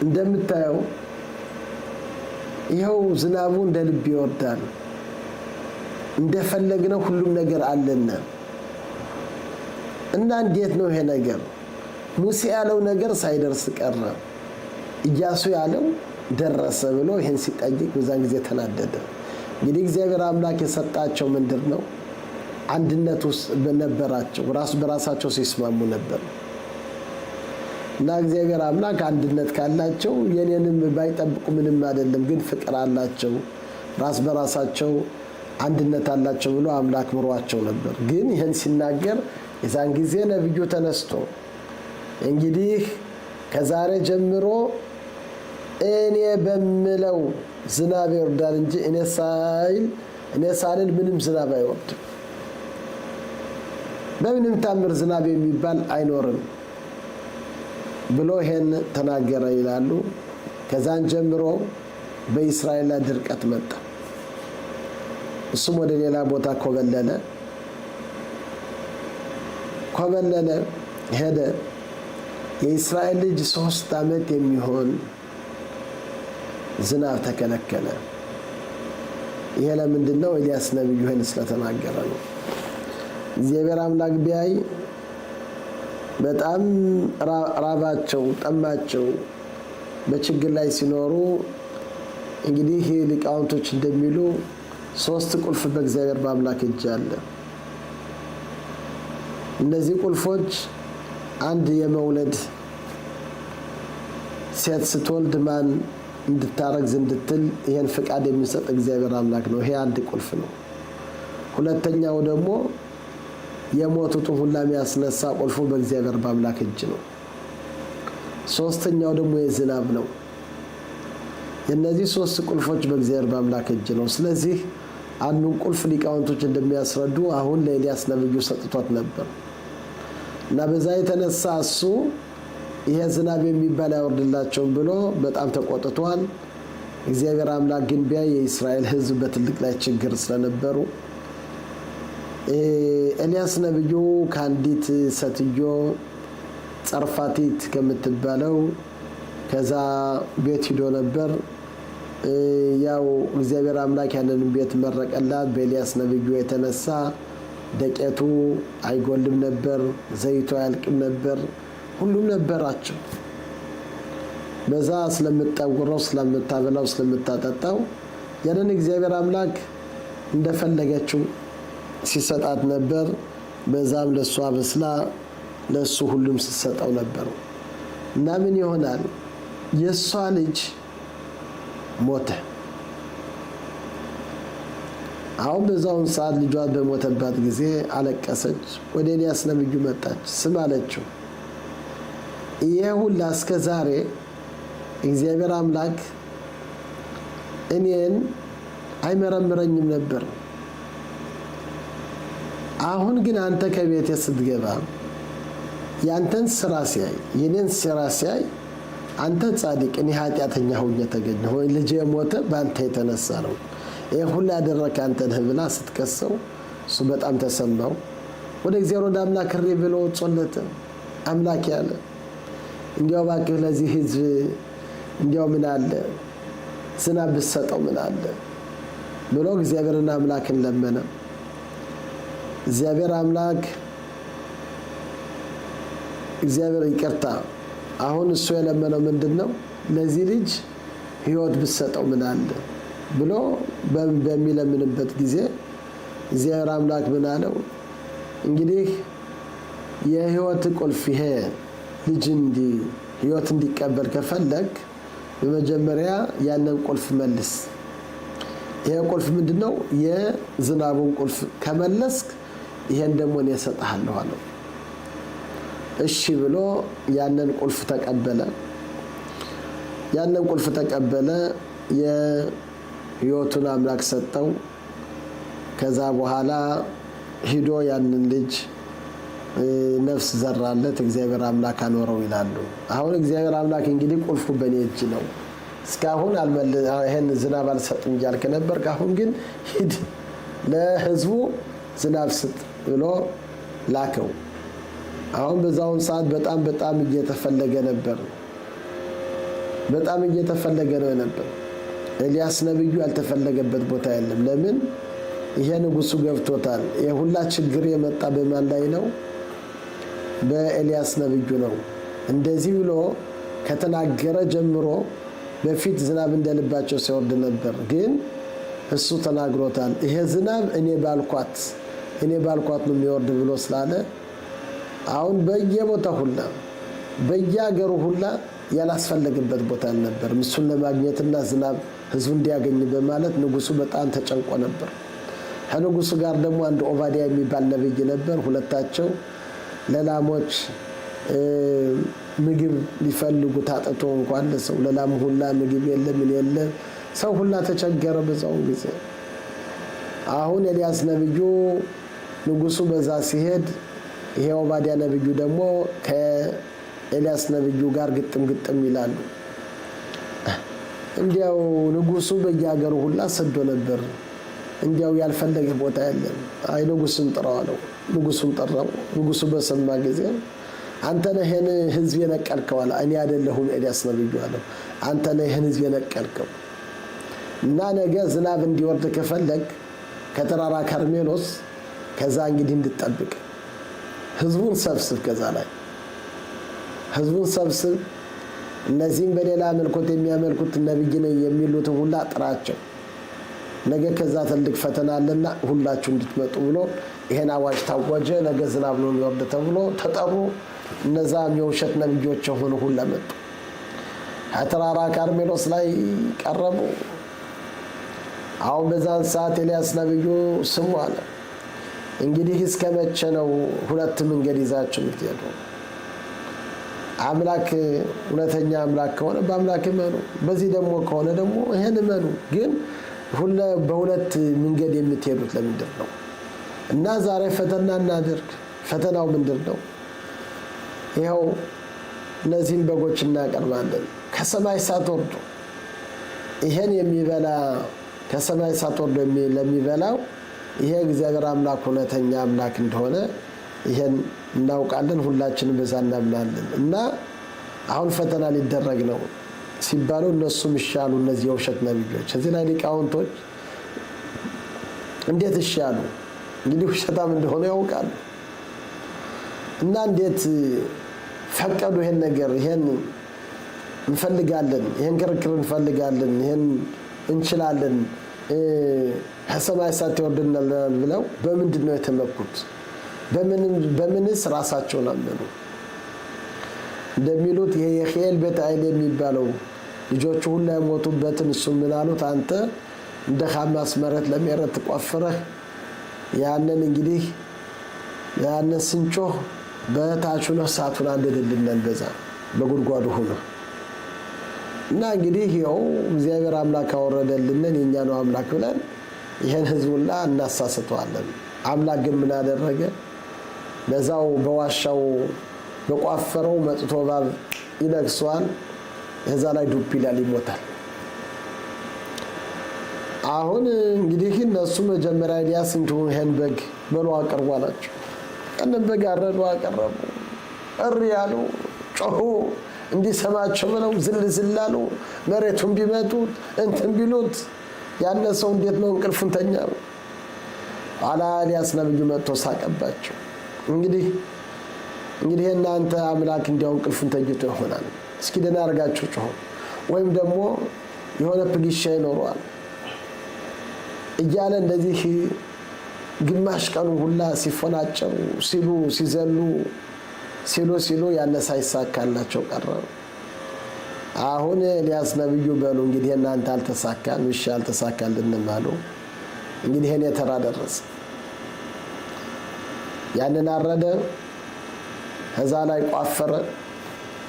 S1: እንደምታየው ይኸው ዝናቡ እንደ ልብ ይወርዳል፣ እንደፈለግነው ሁሉም ነገር አለና እና እንዴት ነው ይሄ ነገር? ሙሴ ያለው ነገር ሳይደርስ ቀረ፣ ኢያሱ ያለው ደረሰ ብሎ ይሄን ሲጠይቅ በዛን ጊዜ ተናደደ። እንግዲህ እግዚአብሔር አምላክ የሰጣቸው ምንድን ነው? አንድነት ውስጥ በነበራቸው ራስ በራሳቸው ሲስማሙ ነበር። እና እግዚአብሔር አምላክ አንድነት ካላቸው የኔንም ባይጠብቁ ምንም አይደለም፣ ግን ፍቅር አላቸው ራስ በራሳቸው አንድነት አላቸው ብሎ አምላክ ምሯቸው ነበር። ግን ይሄን ሲናገር የዛን ጊዜ ነብዩ ተነስቶ እንግዲህ ከዛሬ ጀምሮ እኔ በምለው ዝናብ ይወርዳል እንጂ እኔ ሳልል ምንም ዝናብ አይወርድም፣ በምንም ታምር ዝናብ የሚባል አይኖርም ብሎ ይሄን ተናገረ ይላሉ። ከዛን ጀምሮ በእስራኤል ላይ ድርቀት መጣ። እሱም ወደ ሌላ ቦታ ኮበለለ ሄደ። የእስራኤል ልጅ 3 ዓመት የሚሆን ዝናብ ተከለከለ። ይሄ ለምንድን ነው? ኤልያስ ነብዩ ይሄን ስለተናገረ ነው። እግዚአብሔር አምላክ ቢያይ በጣም ራባቸው ጠማቸው በችግር ላይ ሲኖሩ እንግዲህ ሊቃውንቶች እንደሚሉ 3 ቁልፍ በእግዚአብሔር በአምላክ እጅ አለ። እነዚህ ቁልፎች አንድ የመውለድ ሴት ስትወልድ ማን እንድታረግዝ እንድትል ይሄን ፍቃድ የሚሰጥ እግዚአብሔር አምላክ ነው። ይሄ አንድ ቁልፍ ነው። ሁለተኛው ደግሞ የሞቱትን ሁላ የሚያስነሳ ቁልፉ በእግዚአብሔር በአምላክ እጅ ነው። ሶስተኛው ደግሞ የዝናብ ነው። የነዚህ ሶስት ቁልፎች በእግዚአብሔር በአምላክ እጅ ነው። ስለዚህ አንዱን ቁልፍ ሊቃውንቶች እንደሚያስረዱ አሁን ለኤልያስ ነብዩ ሰጥቶት ነበር እና በዛ የተነሳ እሱ ይሄ ዝናብ የሚባል ያወርድላቸው ብሎ በጣም ተቆጥቷል። እግዚአብሔር አምላክ ግን ቢያይ የእስራኤል ሕዝብ በትልቅ ላይ ችግር ስለነበሩ ኤልያስ ነብዩ ከአንዲት ሴትዮ ጸርፋቲት ከምትባለው ከዛ ቤት ሂዶ ነበር። ያው እግዚአብሔር አምላክ ያንን ቤት መረቀላት። በኤልያስ ነብዩ የተነሳ ደቄቱ አይጎልም ነበር፣ ዘይቱ አያልቅም ነበር፣ ሁሉም ነበራቸው። በዛ ስለምትጠውረው፣ ስለምታበላው፣ ስለምታጠጣው ያንን እግዚአብሔር አምላክ እንደፈለገችው ሲሰጣት ነበር። በዛም ለሷ በስላ ለሱ ሁሉም ሲሰጠው ነበር እና ምን ይሆናል የሷ ልጅ ሞተ። አሁን በዛውን ሰዓት ልጇ በሞተባት ጊዜ አለቀሰች። ወደ ኤልያስ ነብዩ መጣች። ስም አለችው፣ ይሄ ሁላ እስከ ዛሬ እግዚአብሔር አምላክ እኔን አይመረምረኝም ነበር። አሁን ግን አንተ ከቤቴ ስትገባ ያንተን ስራ ሲያይ፣ የኔን ስራ ሲያይ አንተ ጻድቅ እኔ ኃጢአተኛ ሆኜ ተገኘሁ፣ ልጄ ሞተ በአንተ የተነሳ ነው፣ ይሄ ሁሉ ያደረክ አንተ ነህ ብላ ስትከሰው እሱ በጣም ተሰማው። ወደ እግዚአብሔር ወደ አምላክ ሪ ብሎ ጸለተ። አምላክ ያለ እንዲያው እባክህ ለዚህ ሕዝብ እንዲያው ምን አለ ዝናብ ብትሰጠው ምን አለ ብሎ እግዚአብሔርና አምላክን ለመነ። እግዚአብሔር አምላክ እግዚአብሔር ይቅርታ አሁን እሱ የለመነው ምንድነው? ለዚህ ልጅ ሕይወት ብትሰጠው ምን አለ ብሎ በሚለምንበት ጊዜ እግዚአብሔር አምላክ ምን አለው? እንግዲህ የሕይወት ቁልፍ ይሄ ልጅ ሕይወት እንዲቀበል ከፈለግ በመጀመሪያ ያንን ቁልፍ መልስ። ይሄ ቁልፍ ምንድነው? የዝናቡን ቁልፍ ከመለስክ ይሄን ደግሞ እኔ እሰጥሃለሁ አለው። እሺ ብሎ ያንን ቁልፍ ተቀበለ። ያንን ቁልፍ ተቀበለ። የሕይወቱን አምላክ ሰጠው። ከዛ በኋላ ሂዶ ያንን ልጅ ነፍስ ዘራለት፣ እግዚአብሔር አምላክ አኖረው ይላሉ። አሁን እግዚአብሔር አምላክ እንግዲህ ቁልፉ በኔ እጅ ነው። እስካሁን ይሄን ዝናብ አልሰጥም እያልክ ነበር። አሁን ግን ሂድ ለሕዝቡ ዝናብ ስጥ ብሎ ላከው። አሁን በዛውን ሰዓት በጣም እየተፈለገ ነበር። በጣም እየተፈለገ ነው ነበር። ኤልያስ ነብዩ ያልተፈለገበት ቦታ የለም። ለምን? ይሄ ንጉሱ ገብቶታል። የሁላ ችግር የመጣ በማን ላይ ነው? በኤልያስ ነብዩ ነው። እንደዚህ ብሎ ከተናገረ ጀምሮ በፊት ዝናብ እንደልባቸው ሲወርድ ነበር። ግን እሱ ተናግሮታል። ይሄ ዝናብ እኔ ባልኳት ነው የሚወርድ ብሎ ስላለ አሁን በየቦታው ሁላ በየሀገሩ ሁላ ያላስፈለገበት ቦታ ነበር። እሱን ለማግኘትና ዝናብ ህዝቡ እንዲያገኝ በማለት ንጉሱ በጣም ተጨንቆ ነበር። ከንጉሱ ጋር ደግሞ አንድ ኦባዲያ የሚባል ነብይ ነበር። ሁለታቸው ለላሞች ምግብ ሊፈልጉ ታጥቶ እንኳን ለሰው ለላም ሁላ ምግብ የለ ምን የለ ሰው ሁላ ተቸገረ በዛው ጊዜ። አሁን ኤልያስ ነብዩ ንጉሱ በዛ ሲሄድ ይሄ ኦባዲያ ነብዩ ደግሞ ከኤልያስ ነብዩ ጋር ግጥም ይላሉ። እንዲያው ንጉሱ በየሀገሩ ሁላ ሰዶ ነበር። እንዲያው ያልፈለገ ቦታ የለም። አይ ንጉሱን ጥራው አለው። ንጉሱን ጠራው። ንጉሱ በሰማ ጊዜ አንተ ነህ ይሄን ህዝብ የነቀልከው አለ። እኔ አይደለሁም ኤልያስ ነብዩ አለው። አንተ ነህ ይሄን ህዝብ የነቀልከው እና ነገ ዝናብ እንዲወርድ ከፈለግ ከተራራ ከርሜሎስ ከዛ እንግዲህ እንድትጠብቅ ህዝቡን ሰብስብ። ከዛ ላይ ህዝቡን ሰብስብ። እነዚህም በሌላ መልኮት የሚያመልኩት ነብይ ነው የሚሉት ሁላ ጥራቸው። ነገ ከዛ ትልቅ ፈተና አለና ሁላችሁ እንድትመጡ ብሎ ይሄን አዋጅ ታወጀ። ነገ ዝናብ ነው የሚወርድ ተብሎ ተጠሩ። እነዛም የውሸት ነብዮች ሆኑ ሁላ መጡ። ተራራ ቀርሜሎስ ላይ ቀረቡ። አሁን በዛን ሰዓት ኤልያስ ነብዩ ስሙ አለ፣ እንግዲህ እስከ መቼ ነው ሁለት መንገድ ይዛችሁ የምትሄዱ? አምላክ እውነተኛ አምላክ ከሆነ በአምላክ እመኑ፣ በዚህ ደግሞ ከሆነ ደግሞ ይሄን እመኑ። ግን በሁለት መንገድ የምትሄዱት ለምንድን ነው? እና ዛሬ ፈተና እናድርግ። ፈተናው ምንድን ነው? ይኸው እነዚህን በጎች እናቀርባለን። ከሰማይ እሳት ወርዶ ይሄን የሚበላ ከሰማይ እሳት ወርዶ ለሚበላው ይሄ እግዚአብሔር አምላክ እውነተኛ አምላክ እንደሆነ ይሄን እናውቃለን። ሁላችንም በዛ እናምናለን። እና አሁን ፈተና ሊደረግ ነው ሲባሉ እነሱም ይሻሉ፣ እነዚህ የውሸት ነቢዮች። እዚህ ላይ ሊቃውንቶች እንዴት ይሻሉ? እንግዲህ ውሸታም እንደሆነ ያውቃሉ። እና እንዴት ፈቀዱ? ይሄን ነገር ይሄን እንፈልጋለን፣ ይሄን ክርክር እንፈልጋለን፣ ይሄን እንችላለን፣ ከሰማይ እሳት ይወርድናል ብለው በምንድን ነው የተመኩት? በምንስ ራሳቸውን አመኑ? እንደሚሉት ይሄ የኺኤል ቤተ አይል የሚባለው ልጆቹ ሁሉ የሞቱበትን እሱ ምን አሉት? አንተ እንደ ሐማስ መሬት ለመሬት ቆፍረህ ያንን እንግዲህ ያንን ስንጮህ በታች ሆኖ እሳቱን አንድድልናል በዛ በጉድጓዱ ሆኖ እና እንግዲህ ይኸው እግዚአብሔር አምላክ አወረደልን የኛ ነው አምላክ ብለን ይሄን ህዝቡላ እናሳስተዋለን። አምላክ ግን ምን አደረገ? በዛው በዋሻው በቋፈረው መጥቶ እባብ ይነክሷል። እዛ ላይ ዱብ ይላል፣ ይሞታል። አሁን እንግዲህ እነሱ መጀመሪያ ኤልያስ እንዲሁ ይሄን በግ በሉ አቅርቡ አላቸው። ያንን በግ አረዱ፣ አቀረቡ። እሪ ያሉ ጮሁ፣ እንዲሰማቸው ብለው ዝል አሉ። መሬቱን ቢመቱት እንትን ቢሉት ያነ ሰው እንዴት ነው እንቅልፉን ተኛ? ኋላ ኤልያስ ነብዩ መጥቶ ሳቀባቸው። እንግዲህ እናንተ አምላክ እንዲያው እንቅልፉን ተኝቶ ይሆናል፣ እስኪ ደህና አድርጋችሁ ጮሁ፣ ወይም ደግሞ የሆነ ፕሊሻ ይኖረዋል እያለ እንደዚህ ግማሽ ቀኑ ሁላ ሲፎናጨሩ ሲሉ ሲዘሉ ሲሉ ያነ ሳይሳካላቸው ቀረ። አሁን ኤልያስ ነብዩ በሉ እንግዲህ እናንተ አልተሳካም፣ እሺ አልተሳካልንም አሉ። እንግዲህ እኔ ተራ ደረሰ። ያንን አረደ፣ እዛ ላይ ቋፈረ፣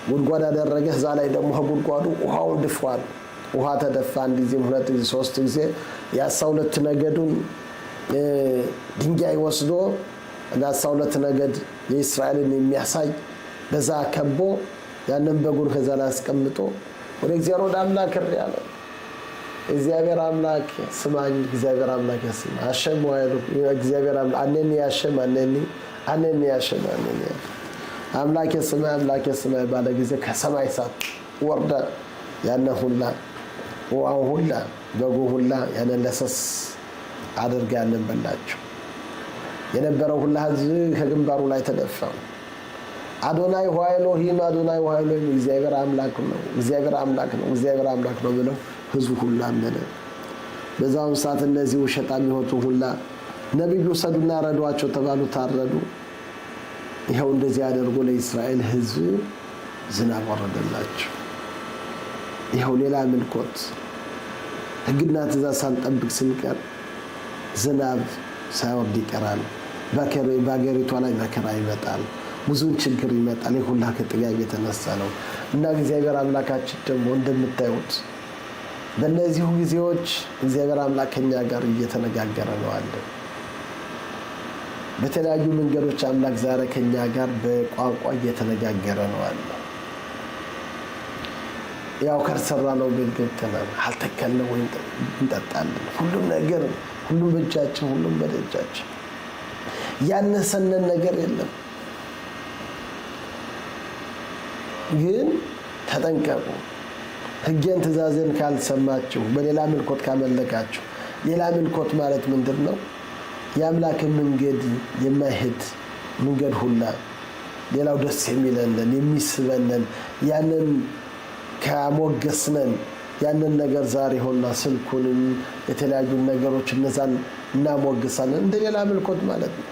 S1: ጉድጓድ አደረገ። እዛ ላይ ደግሞ ከጉድጓዱ ውሃው ድፏል። ውሃ ተደፋ። አንድ ጊዜም ሁለት ጊዜ ሶስት ጊዜ የ12 ነገዱን ድንጋይ ወስዶ ለ12 ነገድ የእስራኤልን የሚያሳይ በዛ ከቦ ያንን በጉን ከዛ ላይ አስቀምጦ ወደ እግዚአብሔር ወደ አምላክ ያለ እግዚአብሔር አምላክ ስማኝ፣ እግዚአብሔር አምላክ ስማ አሸም ወይ እግዚአብሔር አምላክ አነኒ ያሸም አነኒ ያሸም አምላክ ስማ ባለ ጊዜ ከሰማይ እሳት ወርደ ያነ ሁላ ውሃው ሁላ በጉ ሁላ ያንን ለሰስ አድርጋ ያንን በላቸው። የነበረው ሁላ ህዝብ ከግንባሩ ላይ ተደፋ። አዶናይ ሆይሎሂም አዶናይ ሆይሎሂም እግዚአብሔር አምላክ ነው ብለው ህዝቡ ሁላ አመነ። በዛውን ሰዓት እነዚህ ውሸታም የሆኑ ሁላ ነብዩ ሰዱና ረዷቸው ተባሉ፣ ታረዱ። ይሄው እንደዚህ አድርጎ ለእስራኤል ህዝብ ዝናብ ወረደላቸው። ይሄው ሌላ ምልኮት ህግና ትእዛዝ ሳንጠብቅ ስንቀር ዝናብ ሳይወርድ ይቀራል። በአገሪቷ ላይ መከራ ይመጣል፣ ብዙን ችግር ይመጣል። ይሁላ ከጥጋብ የተነሳ ነው እና እግዚአብሔር አምላካችን ደግሞ እንደምታዩት በእነዚሁ ጊዜዎች እግዚአብሔር አምላክ ከኛ ጋር እየተነጋገረ ነው አለ። በተለያዩ መንገዶች አምላክ ዛሬ ከኛ ጋር በቋንቋ እየተነጋገረ ነው አለ። ያው ከርሰራ ነው ገብተናል፣ አልተከልነው ወይ እንጠጣለን። ሁሉም ነገር ሁሉም በእጃችን፣ ሁሉም በደጃችን፣ ያነሰነን ነገር የለም። ግን ተጠንቀቁ። ህጌን ትእዛዜን ካልሰማችሁ፣ በሌላ ምልኮት ካመለካችሁ። ሌላ ምልኮት ማለት ምንድን ነው? የአምላክን መንገድ የማይሄድ መንገድ ሁላ ሌላው ደስ የሚለንን የሚስበንን ያንን ከሞገስነን ያንን ነገር ዛሬ ሆና ስልኩንም የተለያዩ ነገሮች እነዛን እናሞግሳለን። እንደ ሌላ ምልኮት ማለት ነው።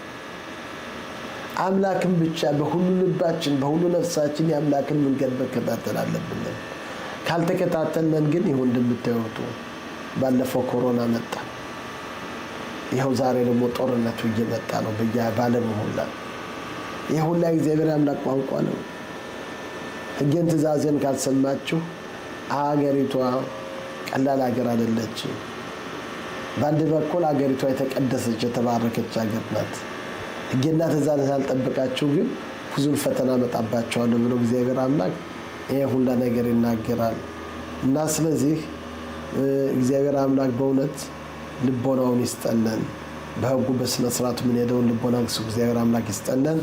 S1: አምላክን ብቻ በሁሉ ልባችን በሁሉ ነፍሳችን የአምላክን መንገድ መከታተል አለብን። ካልተከታተልን ግን ይሁን እንደምታዩት ባለፈው ኮሮና መጣ። ይኸው ዛሬ ደግሞ ጦርነቱ እየመጣ ነው በዓለም ሁሉ። ይሄ ሁሉ እግዚአብሔር አምላክ ቋንቋ ነው። ሕግን ትእዛዝን ካልሰማችሁ አገሪቷ ቀላል ሀገር አይደለችም። በአንድ በኩል አገሪቷ የተቀደሰች የተባረከች ሀገር ናት። ሕግና ትእዛዝን ካልጠበቃችሁ ግን ብዙ ፈተና መጣባቸዋል ብሎ እግዚአብሔር አምላክ ይሄ ሁሉ ነገር ይናገራል። እና ስለዚህ እግዚአብሔር አምላክ በእውነት ልቦናውን ይስጠነን። በሕጉ በስነ ስርዓቱ ምን ሄደውን ልቦና እግዚአብሔር አምላክ ይስጠነን።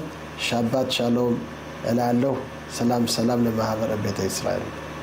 S1: ሻባት ሻሎም እላለሁ። ሰላም ሰላም ለማህበረ ቤተ እስራኤል።